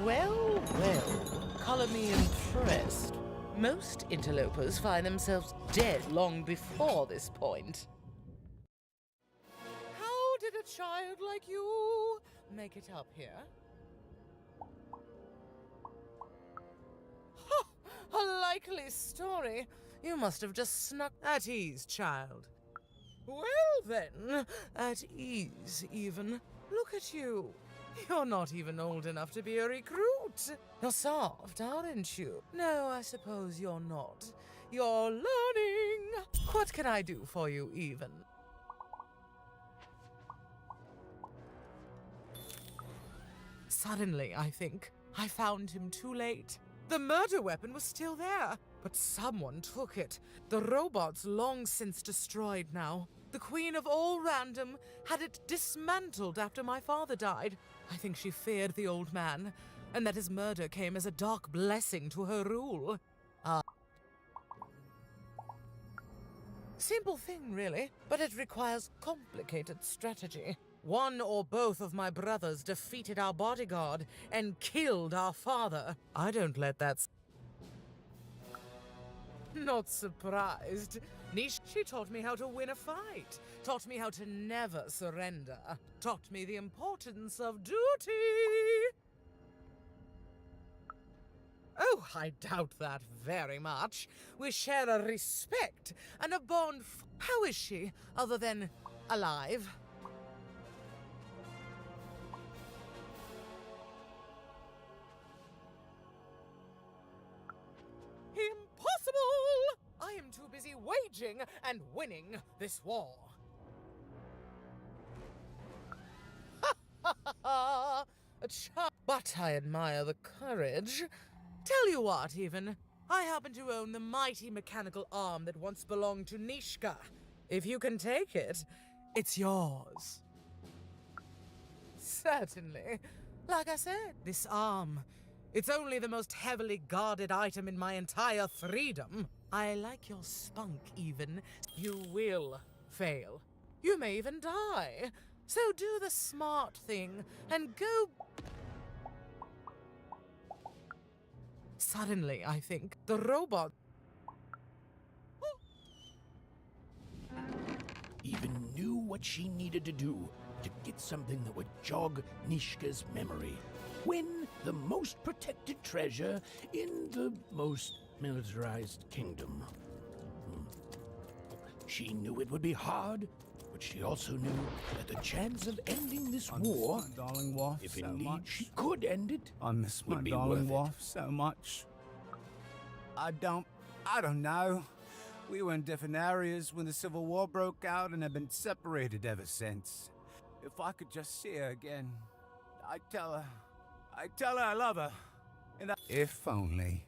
Well, well, color me impressed. Most interlopers find themselves dead long before this point. How did a child like you make it up here? Ha! A likely story. You must have just snuck at ease, child. Well then, at ease even. Look at you. You're not even old enough to be a recruit. You're soft, aren't you? No, I suppose you're not. You're learning. What can I do for you, even? Suddenly, I think, I found him too late. The murder weapon was still there, but someone took it. The robot's long since destroyed now. The Queen of All Random had it dismantled after my father died. I think she feared the old man, and that his murder came as a dark blessing to her rule. Simple thing, really, but it requires complicated strategy. One or both of my brothers defeated our bodyguard and killed our father. I don't let that... Not surprised. Nish, she taught me how to win a fight, taught me how to never surrender, taught me the importance of duty. Oh, I doubt that very much. We share a respect and a bond. How is she, other than alive? Impossible! I am too busy waging and winning this war. But I admire the courage. Tell you what, even. I happen to own the mighty mechanical arm that once belonged to Nishka. If you can take it, it's yours. Certainly. Like I said, this arm, it's only the most heavily guarded item in my entire freedom. I like your spunk, even. You will fail. You may even die. So do the smart thing and go... Suddenly, I think, the robot... Even knew what she needed to do to get something that would jog Nishka's memory. Win the most protected treasure in the most militarized kingdom. She knew it would be hard, but she also knew that the chance of ending this war, my darling wife if so indeed much. she could end it, I miss my would be darling worth it. wife so much. I don't know. We were in different areas when the Civil War broke out and have been separated ever since. If I could just see her again, I'd tell her I love her. And if only.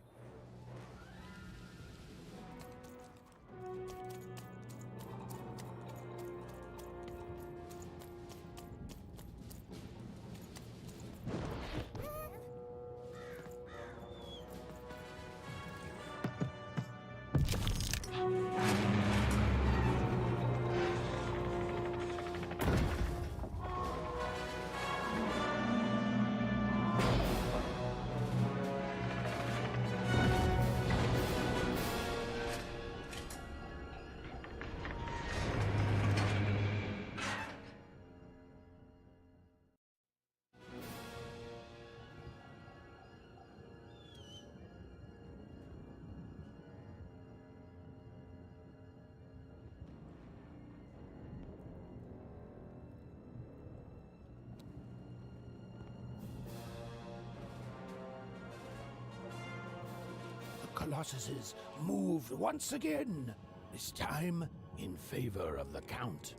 Colossuses moved once again, this time in favor of the Count.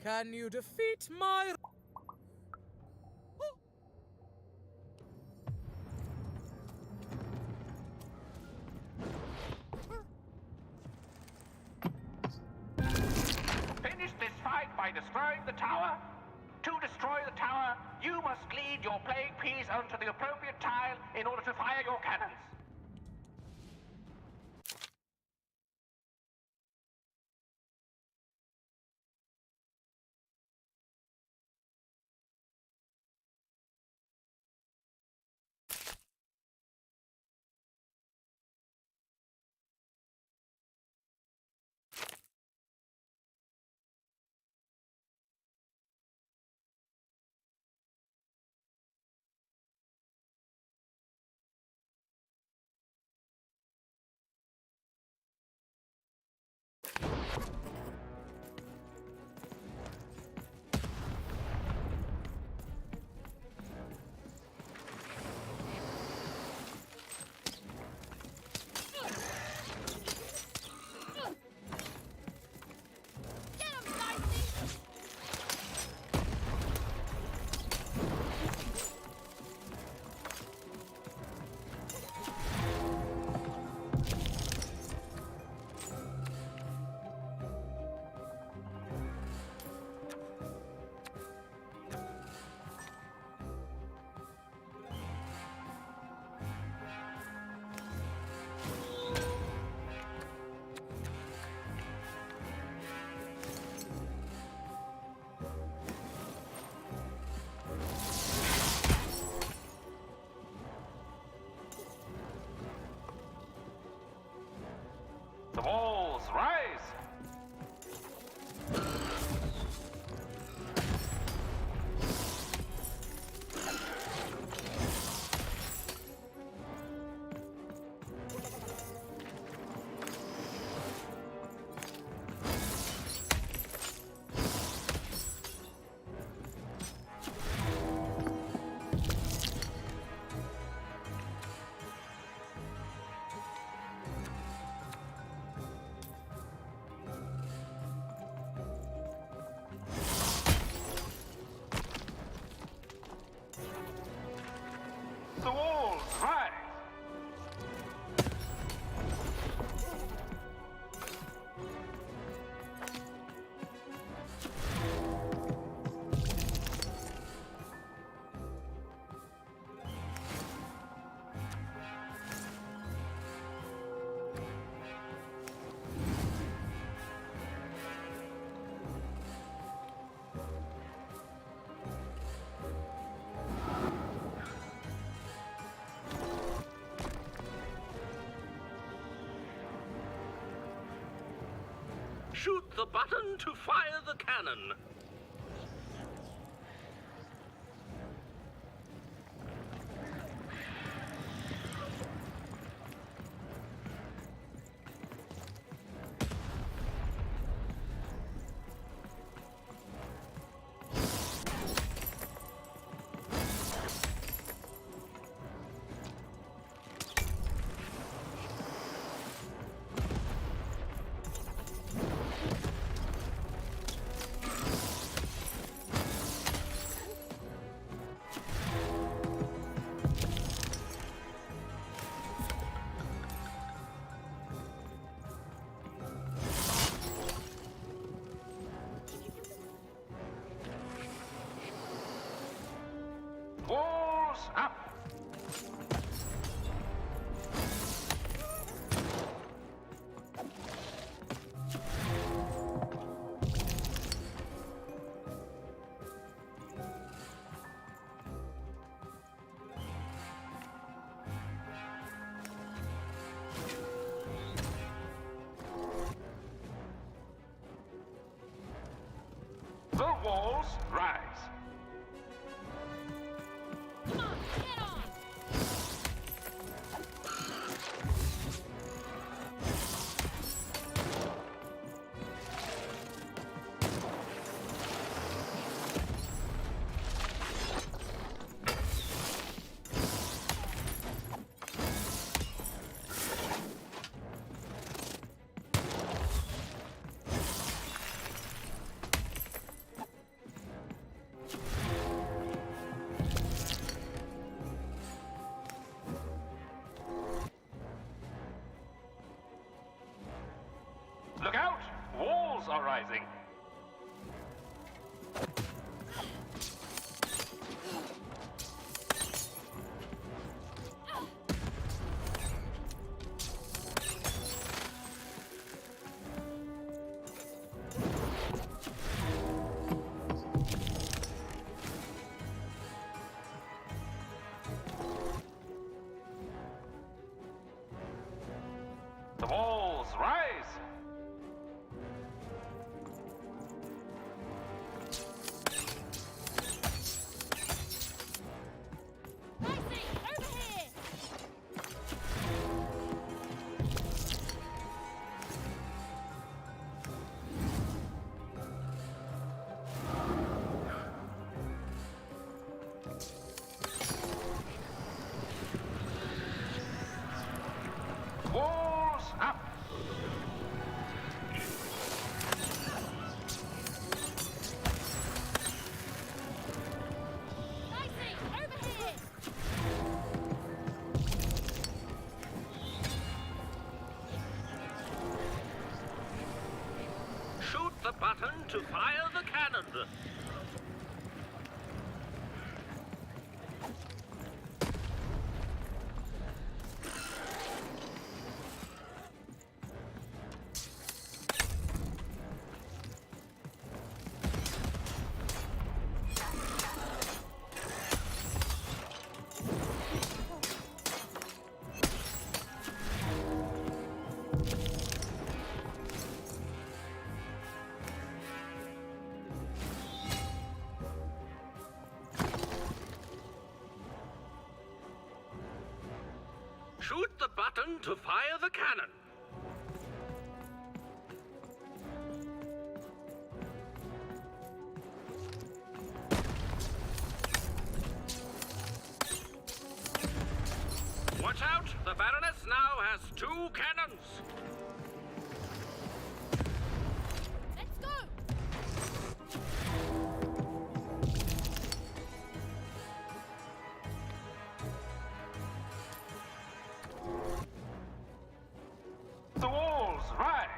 Can you defeat my... destroying the tower? To destroy the tower, you must lead your playing piece onto the appropriate tile in order to fire your cannons. The walls rise! The walls rise! Shoot the button to fire the cannon. button to fire the cannon. Shoot the button to fire the cannon. Watch out! The Baroness now has 2 cannons. Let's go! The walls rise.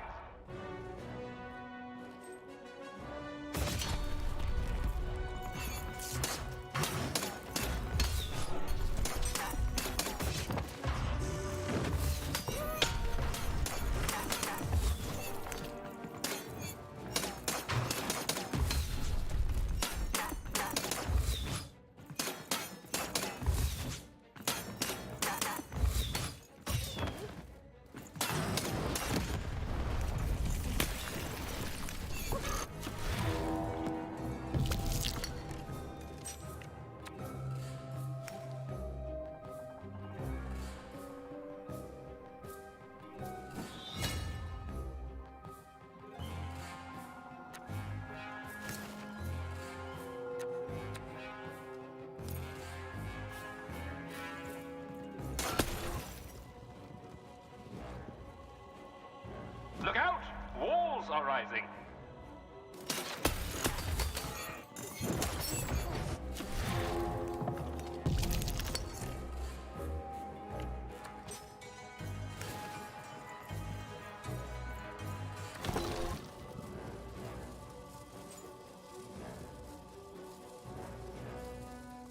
Look out! Walls are rising.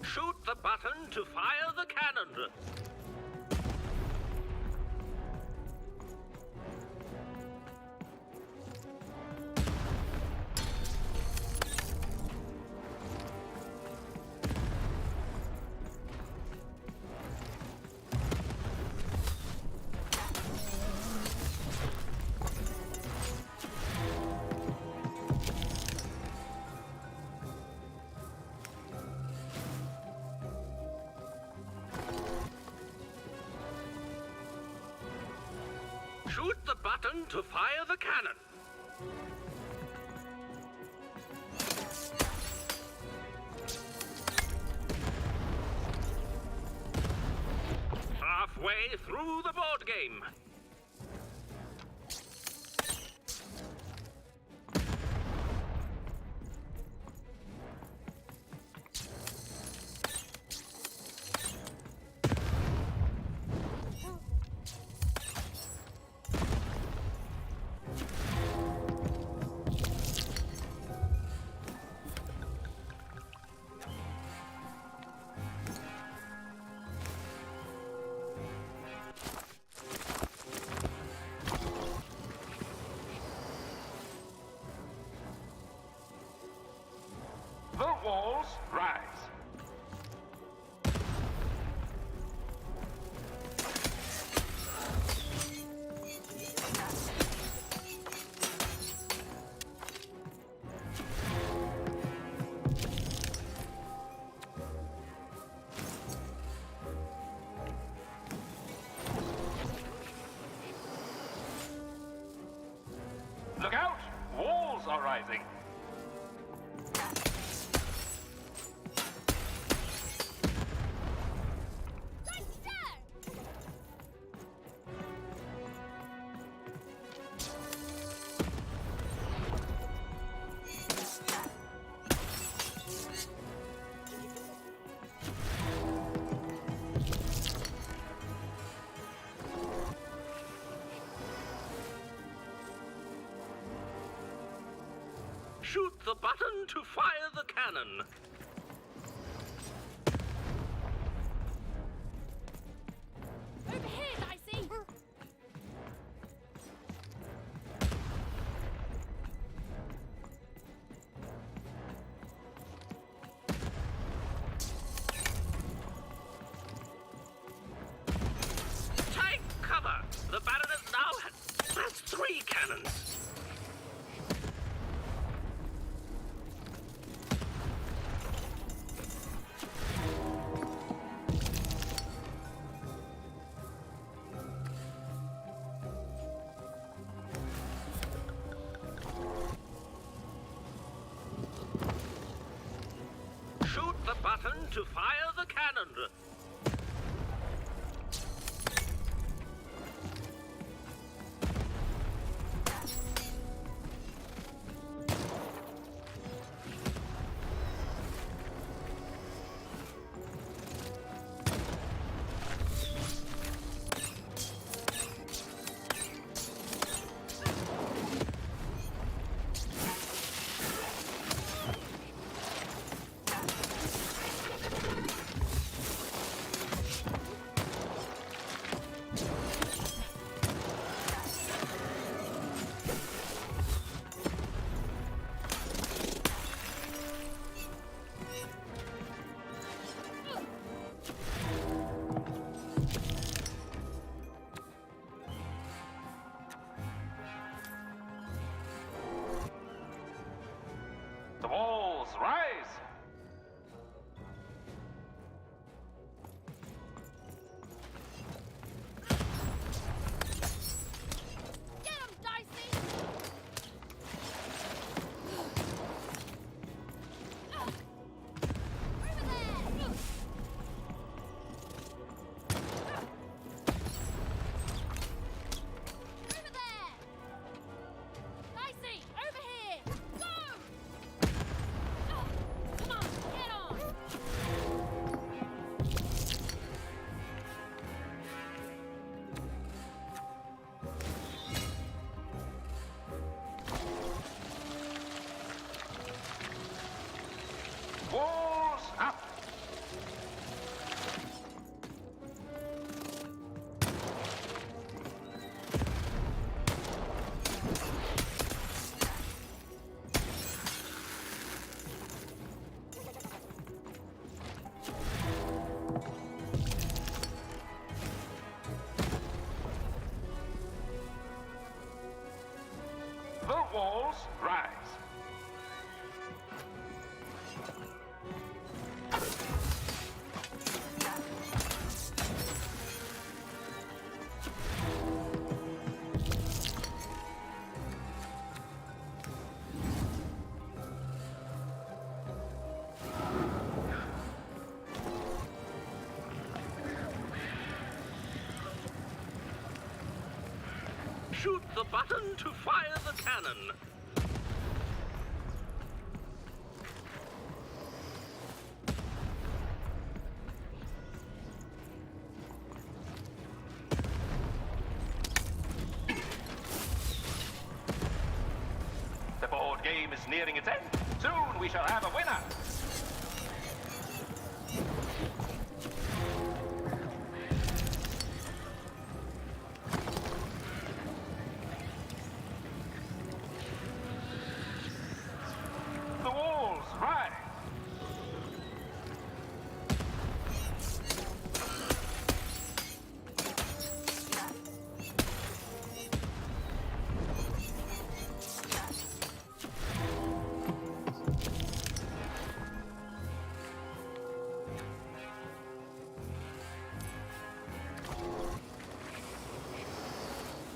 Shoot the button to fire the cannon. Shoot the button to fire the cannon. Halfway through the board game. Shoot the button to fire the cannon. Over here, Dicey! Take cover! The Baroness now has 3 cannons. Shoot the button to fire the cannon. The walls rise! Get him, Dicey! Over there! Over there! Dicey, over here! Go! Come on, get on! Walls up! The walls rise. Shoot the button to fire the cannon. The board game is nearing its end. Soon we shall have a winner. The walls rise.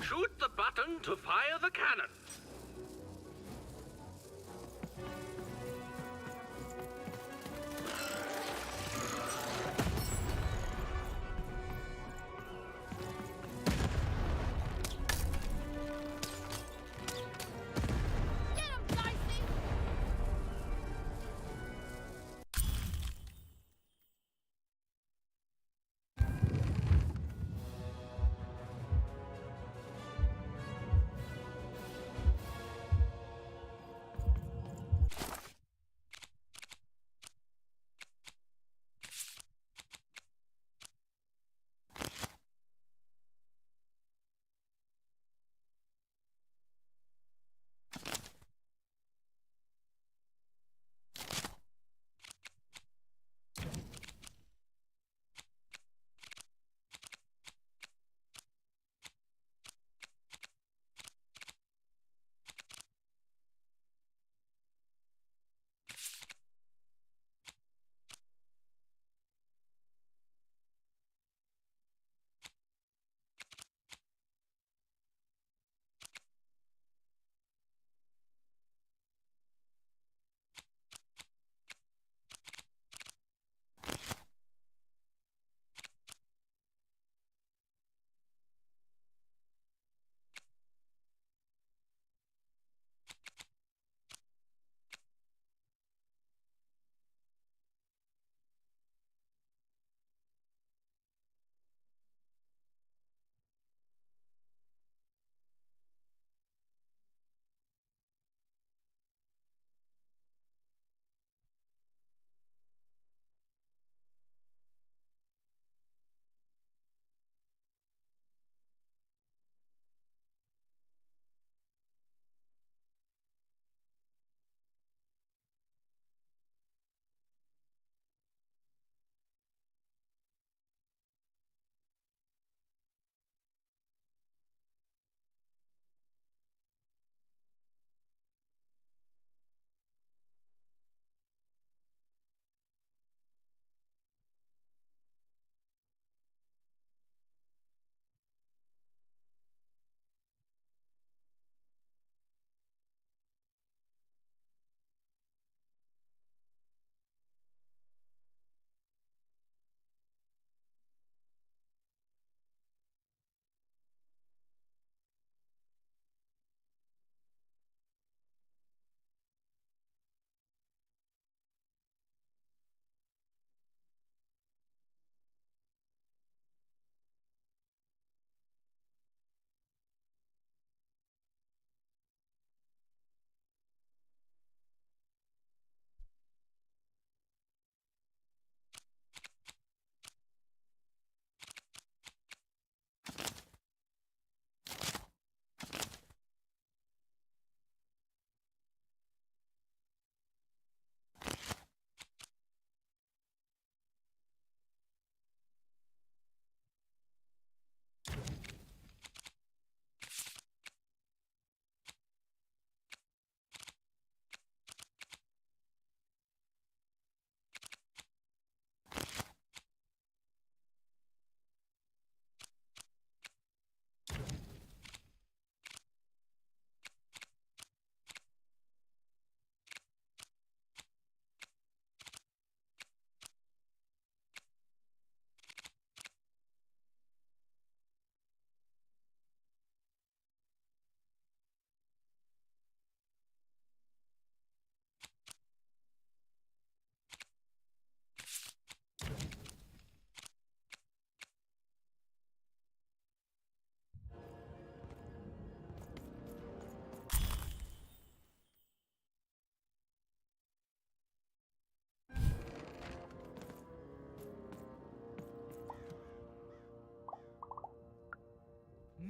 Shoot the button to fire the cannon. Get him, Dicey!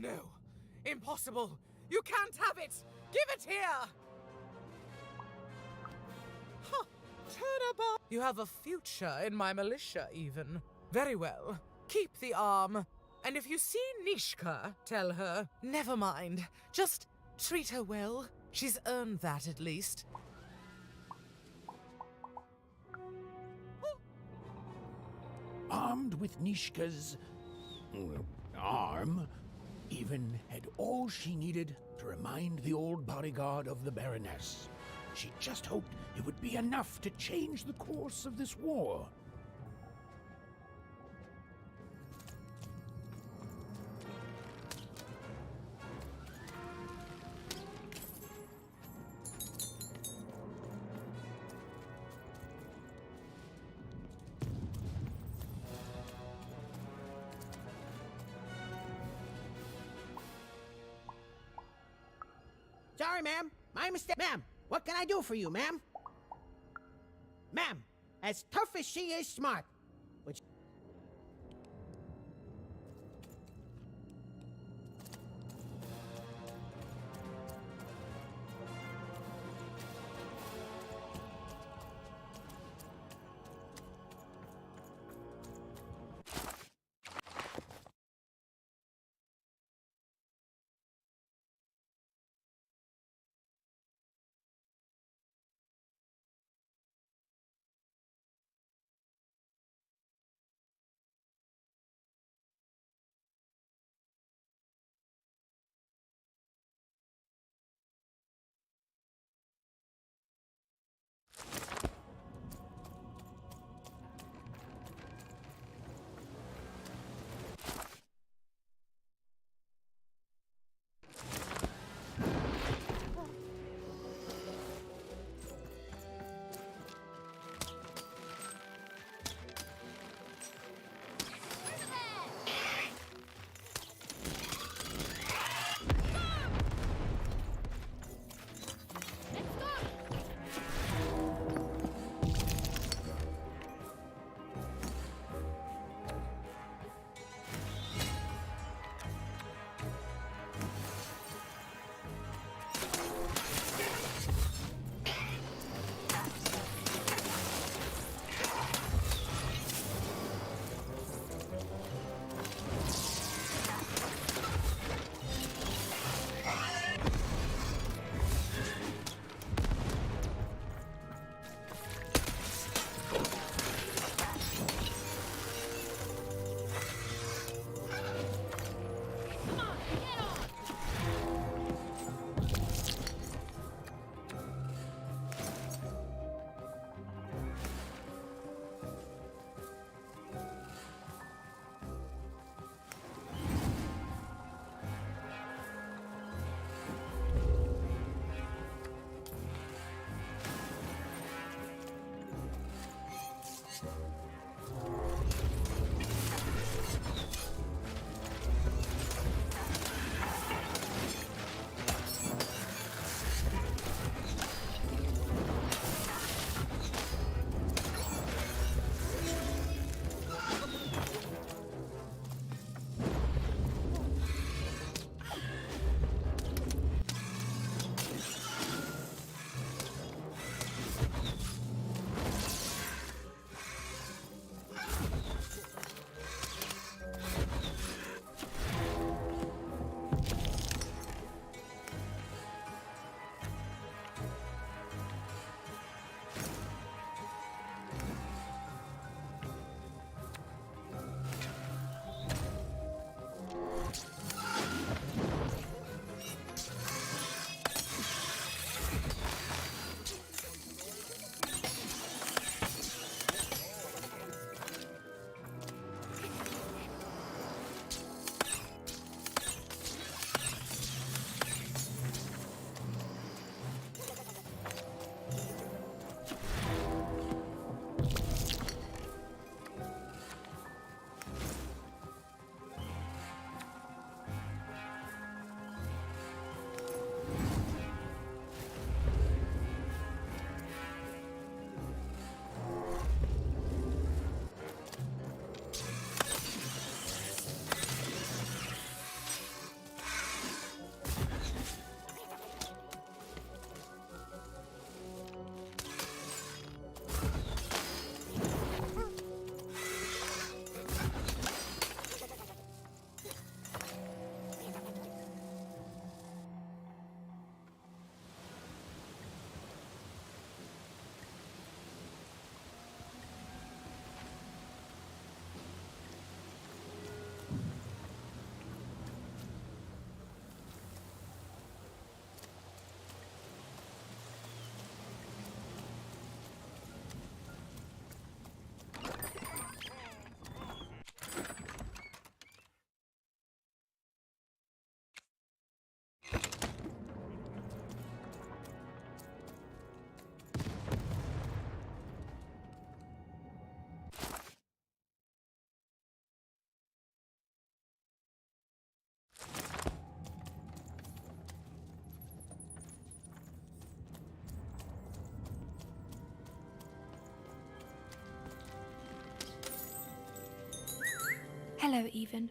No. Impossible. You can't have it. Give it here. Huh. Turnabout. You have a future in my militia, even. Very well. Keep the arm. And if you see Nishka, tell her, never mind. Just treat her well. She's earned that, at least. Armed with Nishka's arm, Even had all she needed to remind the old bodyguard of the Baroness. She just hoped it would be enough to change the course of this war. Sorry, ma'am. My mistake. Ma'am, what can I do for you, ma'am? Ma'am, as tough as she is smart, which Hello, Even.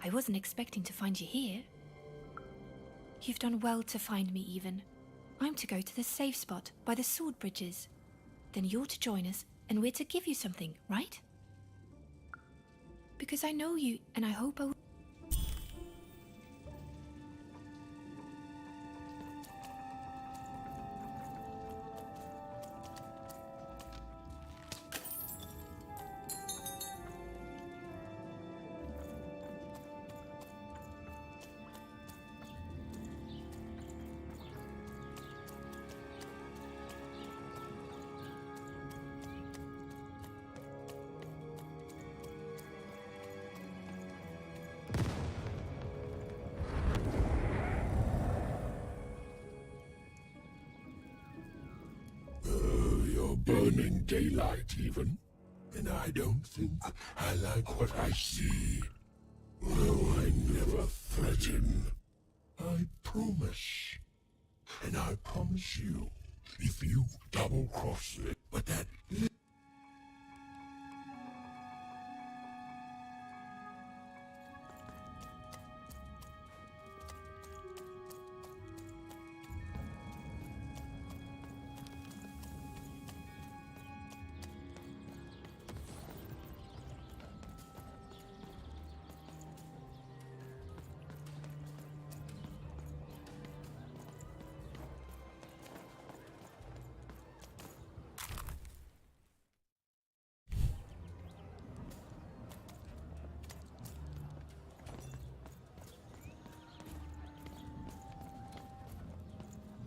I wasn't expecting to find you here. You've done well to find me, Even. I'm to go to the safe spot by the sword bridges. Then you're to join us, and we're to give you something, right? Because I know you, and I hope I will. Burning daylight, even. And I don't think I like what I see. Though I never threaten. I promise. And I promise you, if you double-cross me, but that...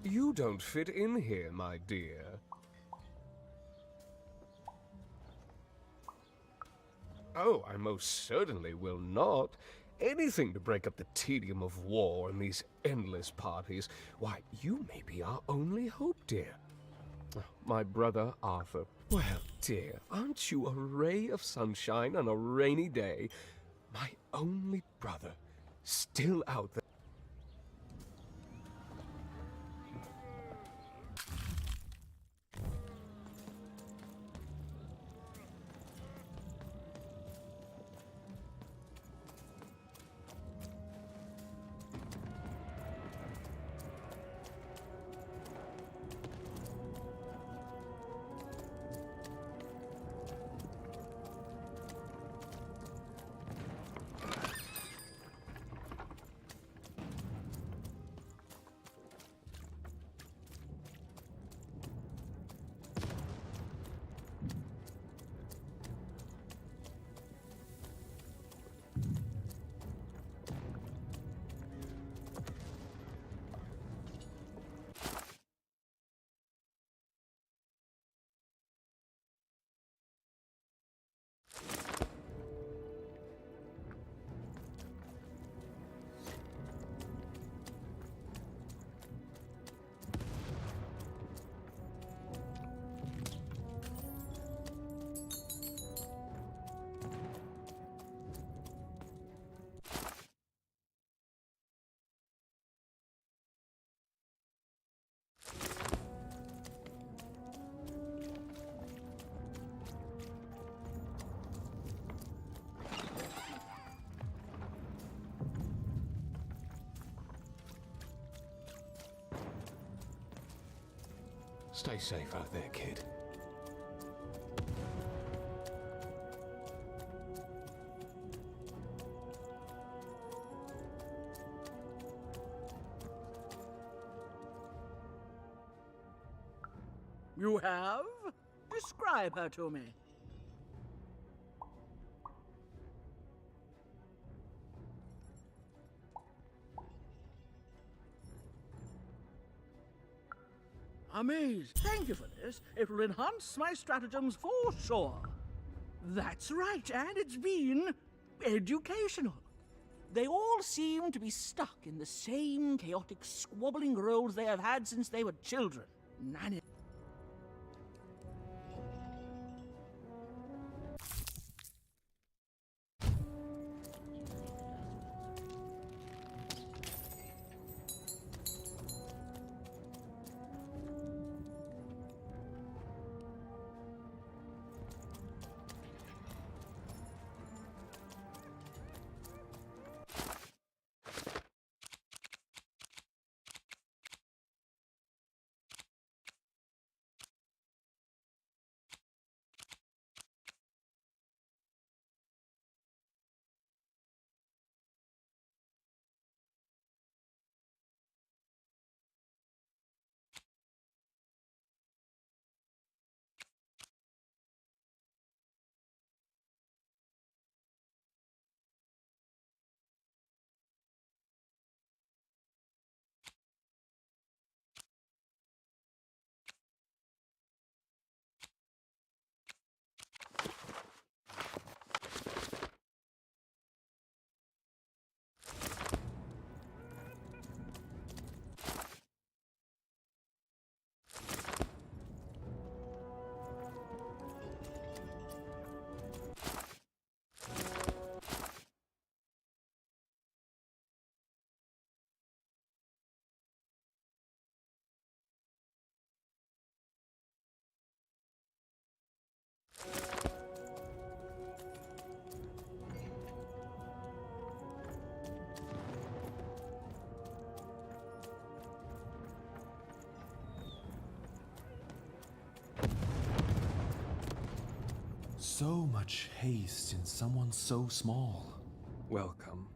You don't fit in here, my dear. Oh, I most certainly will not. Anything to break up the tedium of war and these endless parties. Why, you may be our only hope, dear. My brother Arthur. Well, dear, aren't you a ray of sunshine on a rainy day? My only brother, still out there. Stay safe out there, kid. You have? Describe her to me. Amazing. Thank you for this. It will enhance my stratagems for sure. That's right, and it's been educational. They all seem to be stuck in the same chaotic, squabbling roles they have had since they were children. None. So much haste in someone so small. Welcome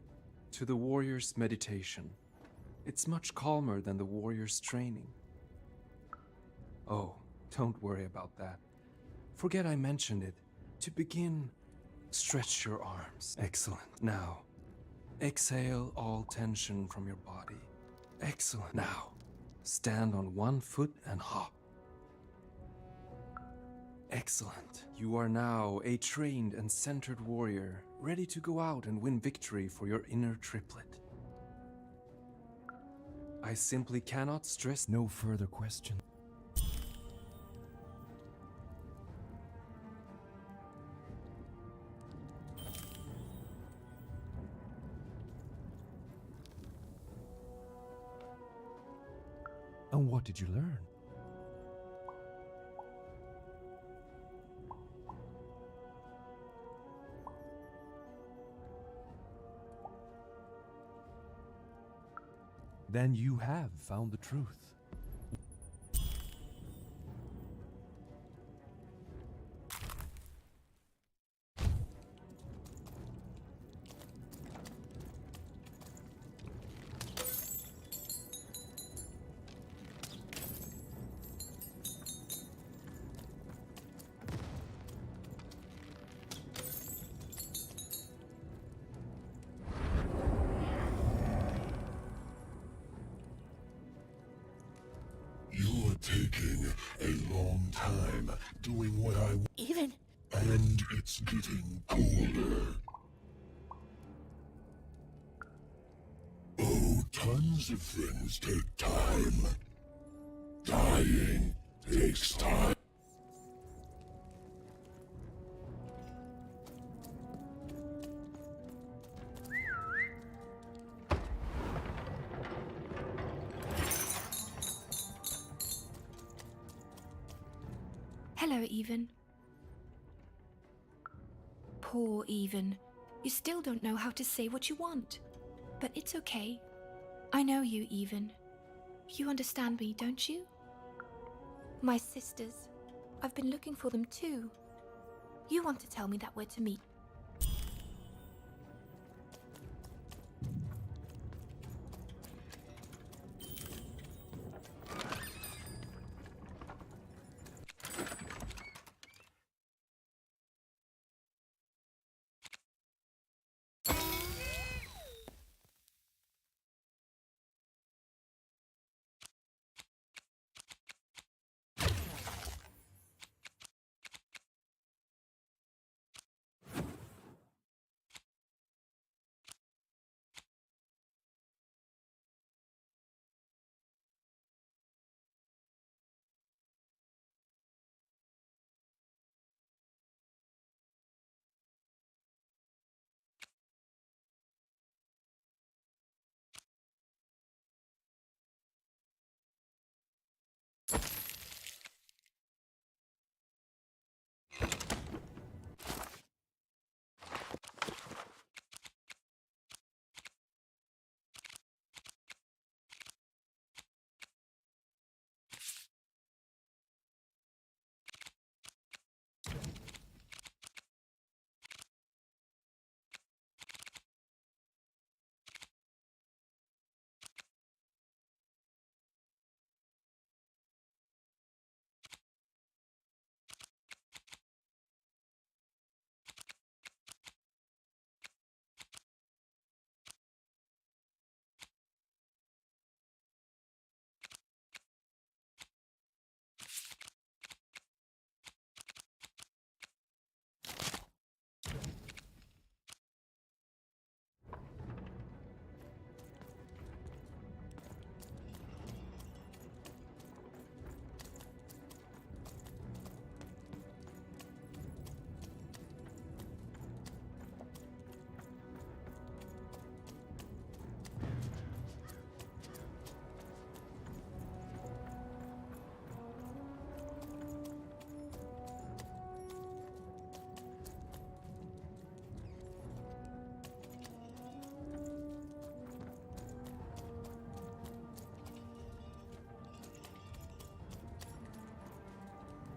to the warrior's meditation. It's much calmer than the warrior's training. Oh, don't worry about that. Forget I mentioned it. To begin, stretch your arms. Excellent. Now, exhale all tension from your body. Excellent. Now, stand on one foot and hop. Excellent. You are now a trained and centered warrior, ready to go out and win victory for your inner triplet. I simply cannot stress. No further questions. And what did you learn? Then you have found the truth. You're taking a long time doing what I want. Even? And it's getting colder. Oh, tons of things take time. Dying takes time. Hello, Even. Poor Even. You still don't know how to say what you want. But it's okay. I know you, Even. You understand me, don't you? My sisters. I've been looking for them too. You want to tell me that we're to meet.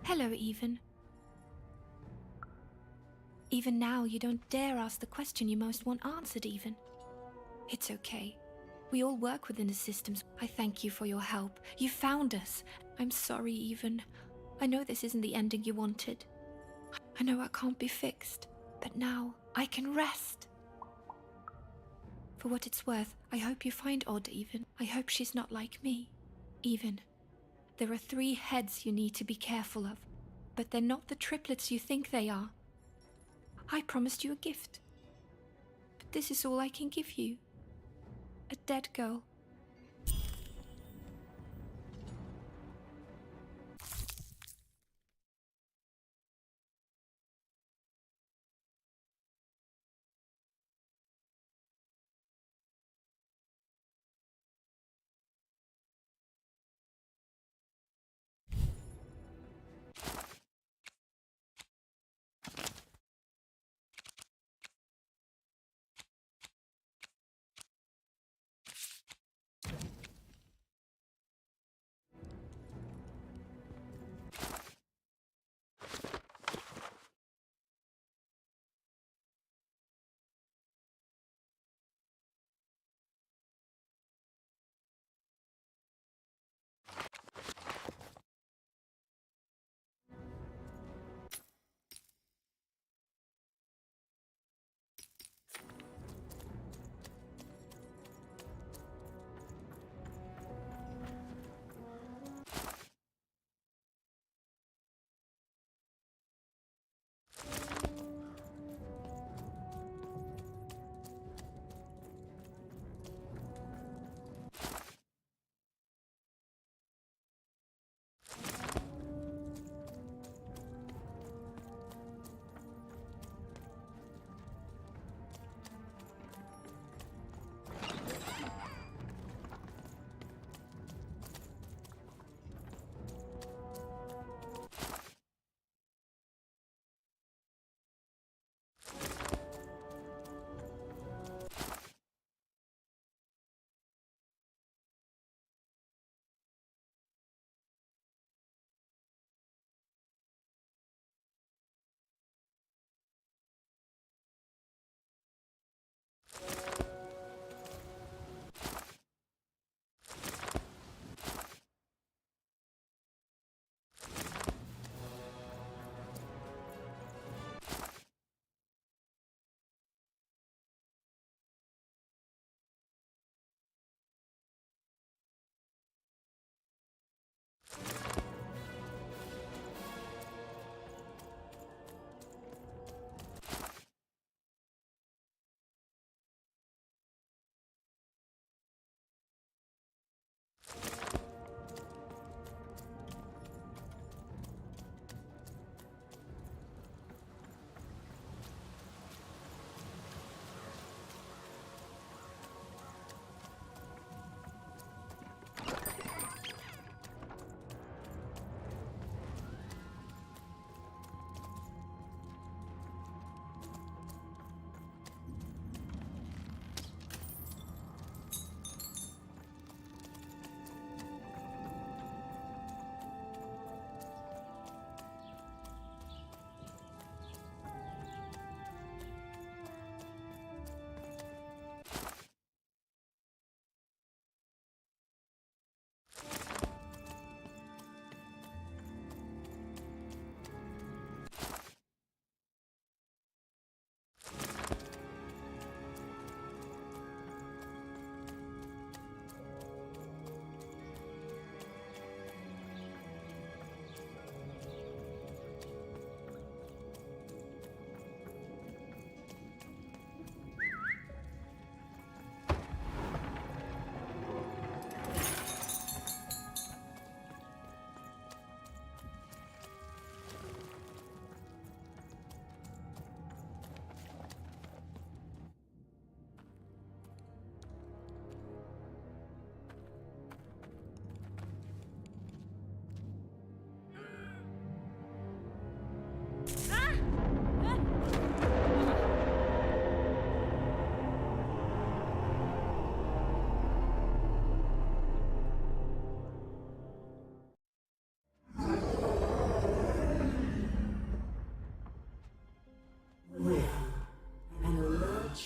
Hello, Even. Even now, you don't dare ask the question you most want answered, even. It's okay. We all work within the systems. I thank you for your help. You found us. I'm sorry, even. I know this isn't the ending you wanted. I know it can't be fixed, but now I can rest. For what it's worth, I hope you find Odd, even. I hope she's not like me. Even. There are 3 heads you need to be careful of, but they're not the triplets you think they are. I promised you a gift, but this is all I can give you. A dead girl.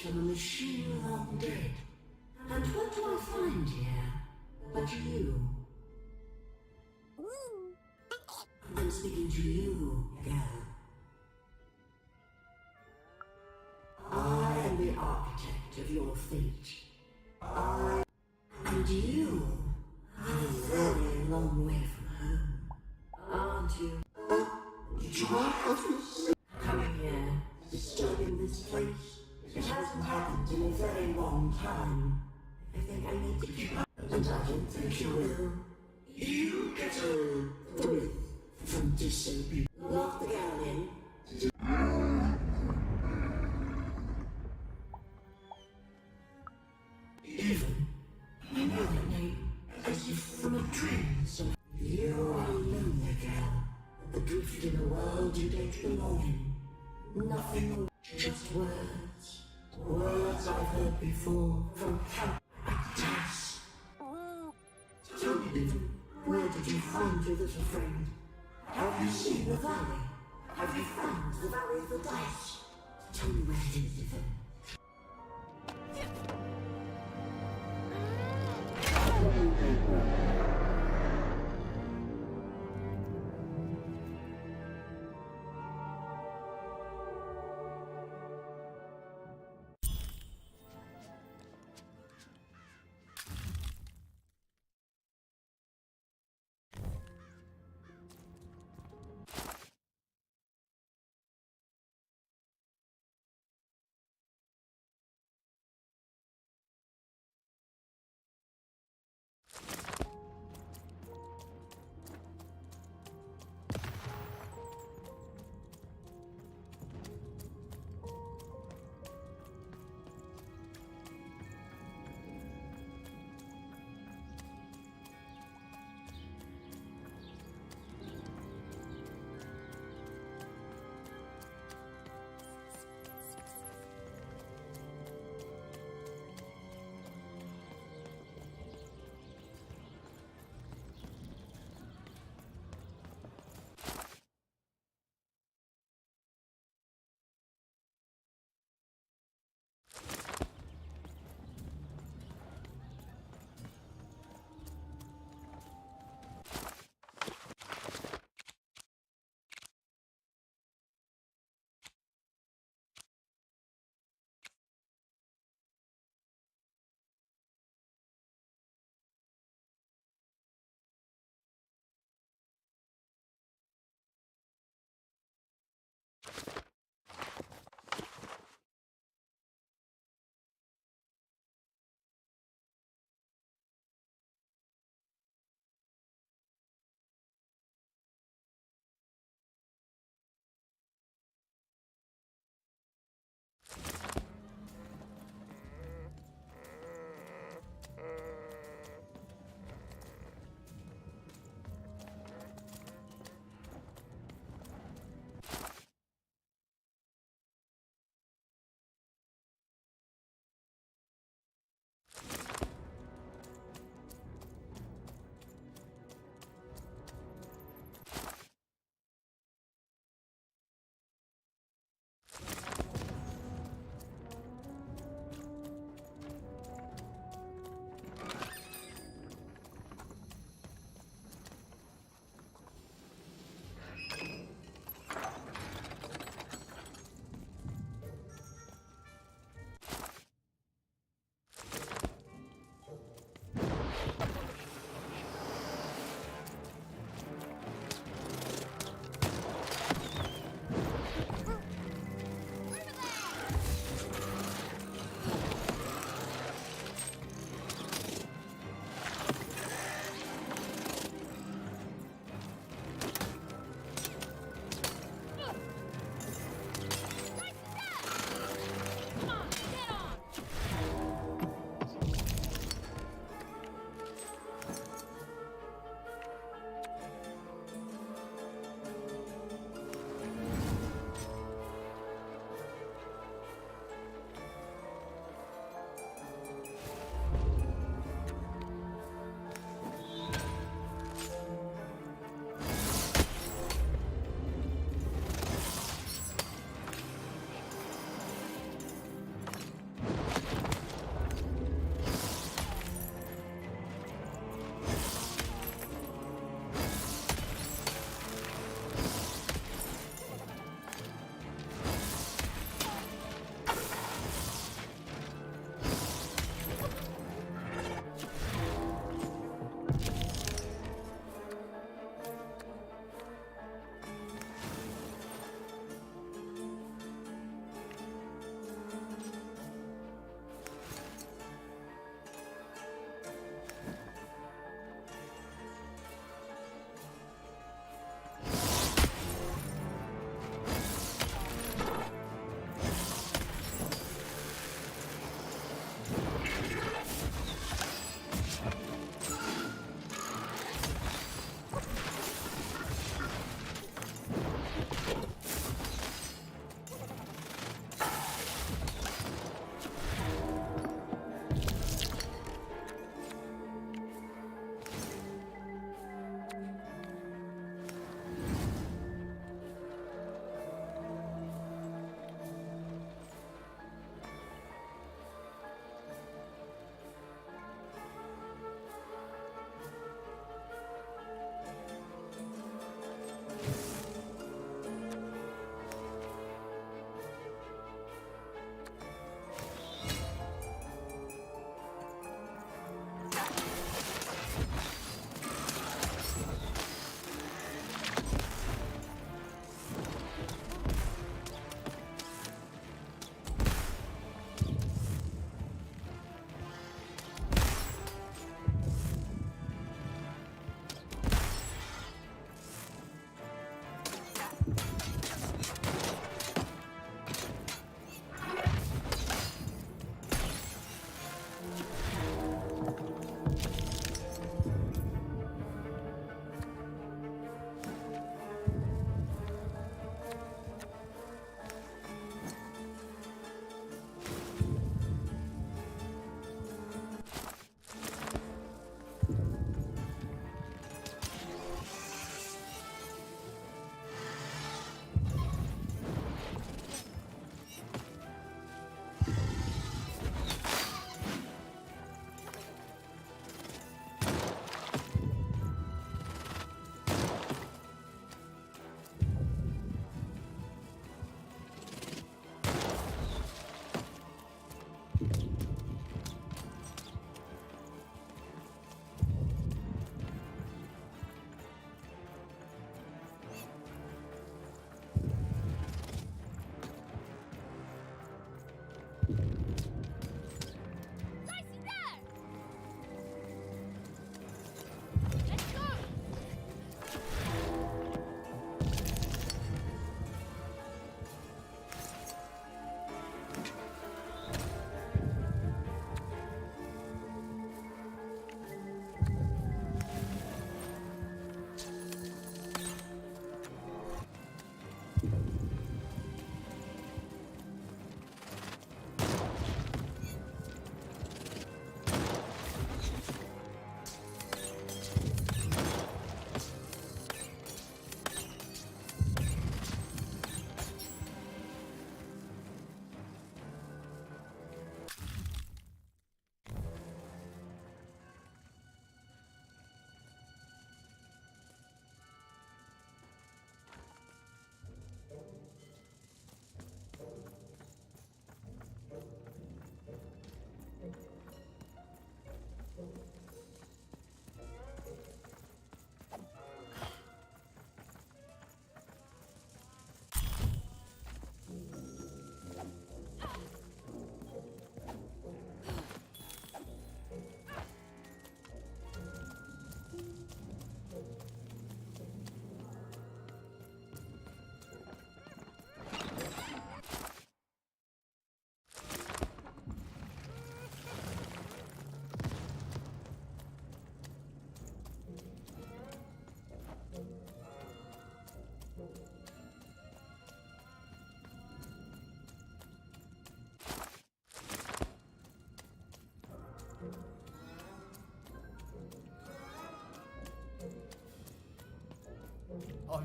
from a machine long dead. And what do I find here but you? I'm speaking to you, girl. I am the architect of your fate. And you are a very long way from home, aren't you? Coming here, disturbing this place. It hasn't happened in a very long time. I think I need to keep up, and I don't think you will. You get a thrill from disobedience. Lock the gown in. Even, you know that name, as if from a dream, so you are a lonely girl, adrift in a world you don't belong in. Nothing more, just words. Words I've heard before from Tess. Tell me, Bevan, where did you find your little friend? Have you seen the valley? Have you found the valley of the dice? Tell me where it is, Bevan.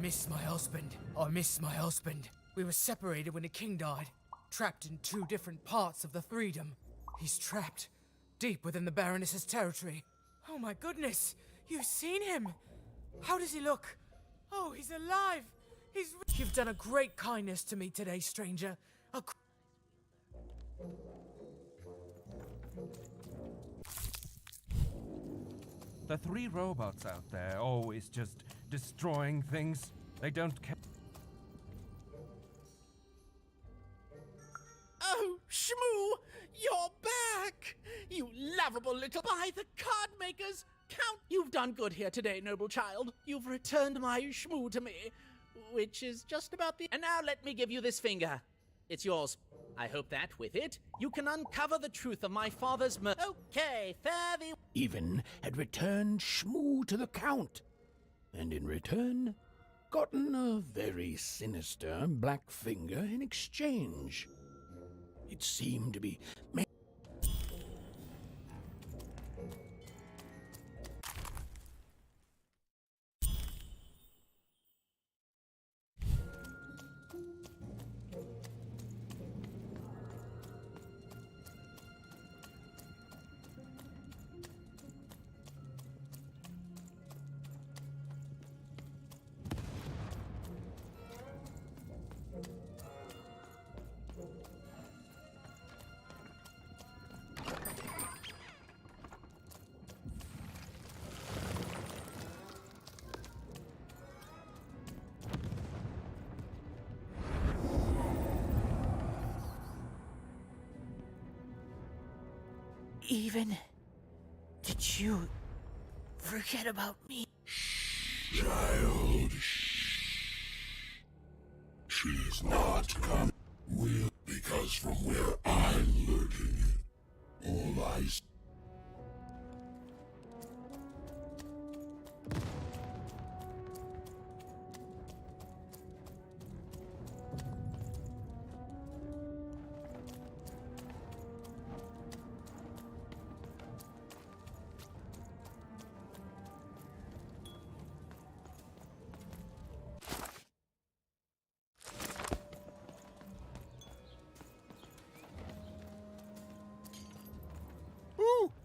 miss my husband. I miss my husband. We were separated when the king died, trapped in 2 different parts of the Freedom. He's trapped deep within the Baroness's territory. Oh my goodness, you've seen him. How does he look? Oh, he's alive. You've done a great kindness to me today, stranger. The 3 robots out there always just destroying things. They don't care. Oh, Shmoo, you're back! You lovable little by the card makers! Count, you've done good here today, noble child. You've returned my Shmoo to me, which is just about the... And now let me give you this finger. It's yours. I hope that, with it, you can uncover the truth of my father's murder. Okay, fare thee... Even had returned Shmoo to the Count, and in return, gotten a very sinister black finger in exchange. It seemed to be... Even... Did you... forget about me? Child, she's not coming. Because from where I'm looking, all I see...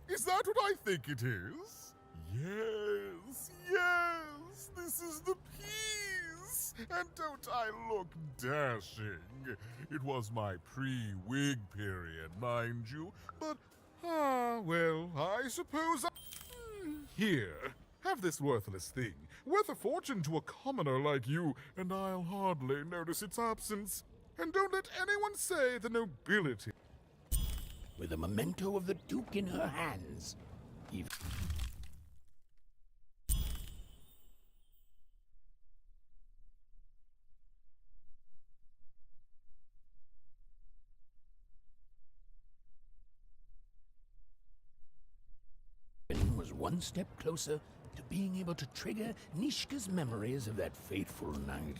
Is that what I think it is? Yes, yes, this is the piece! And don't I look dashing? It was my pre-wig period, mind you, but, well, I suppose Here, have this worthless thing, worth a fortune to a commoner like you, and I'll hardly notice its absence. And don't let anyone say the nobility... With a memento of the Duke in her hands. Was one step closer to being able to trigger Nishka's memories of that fateful night.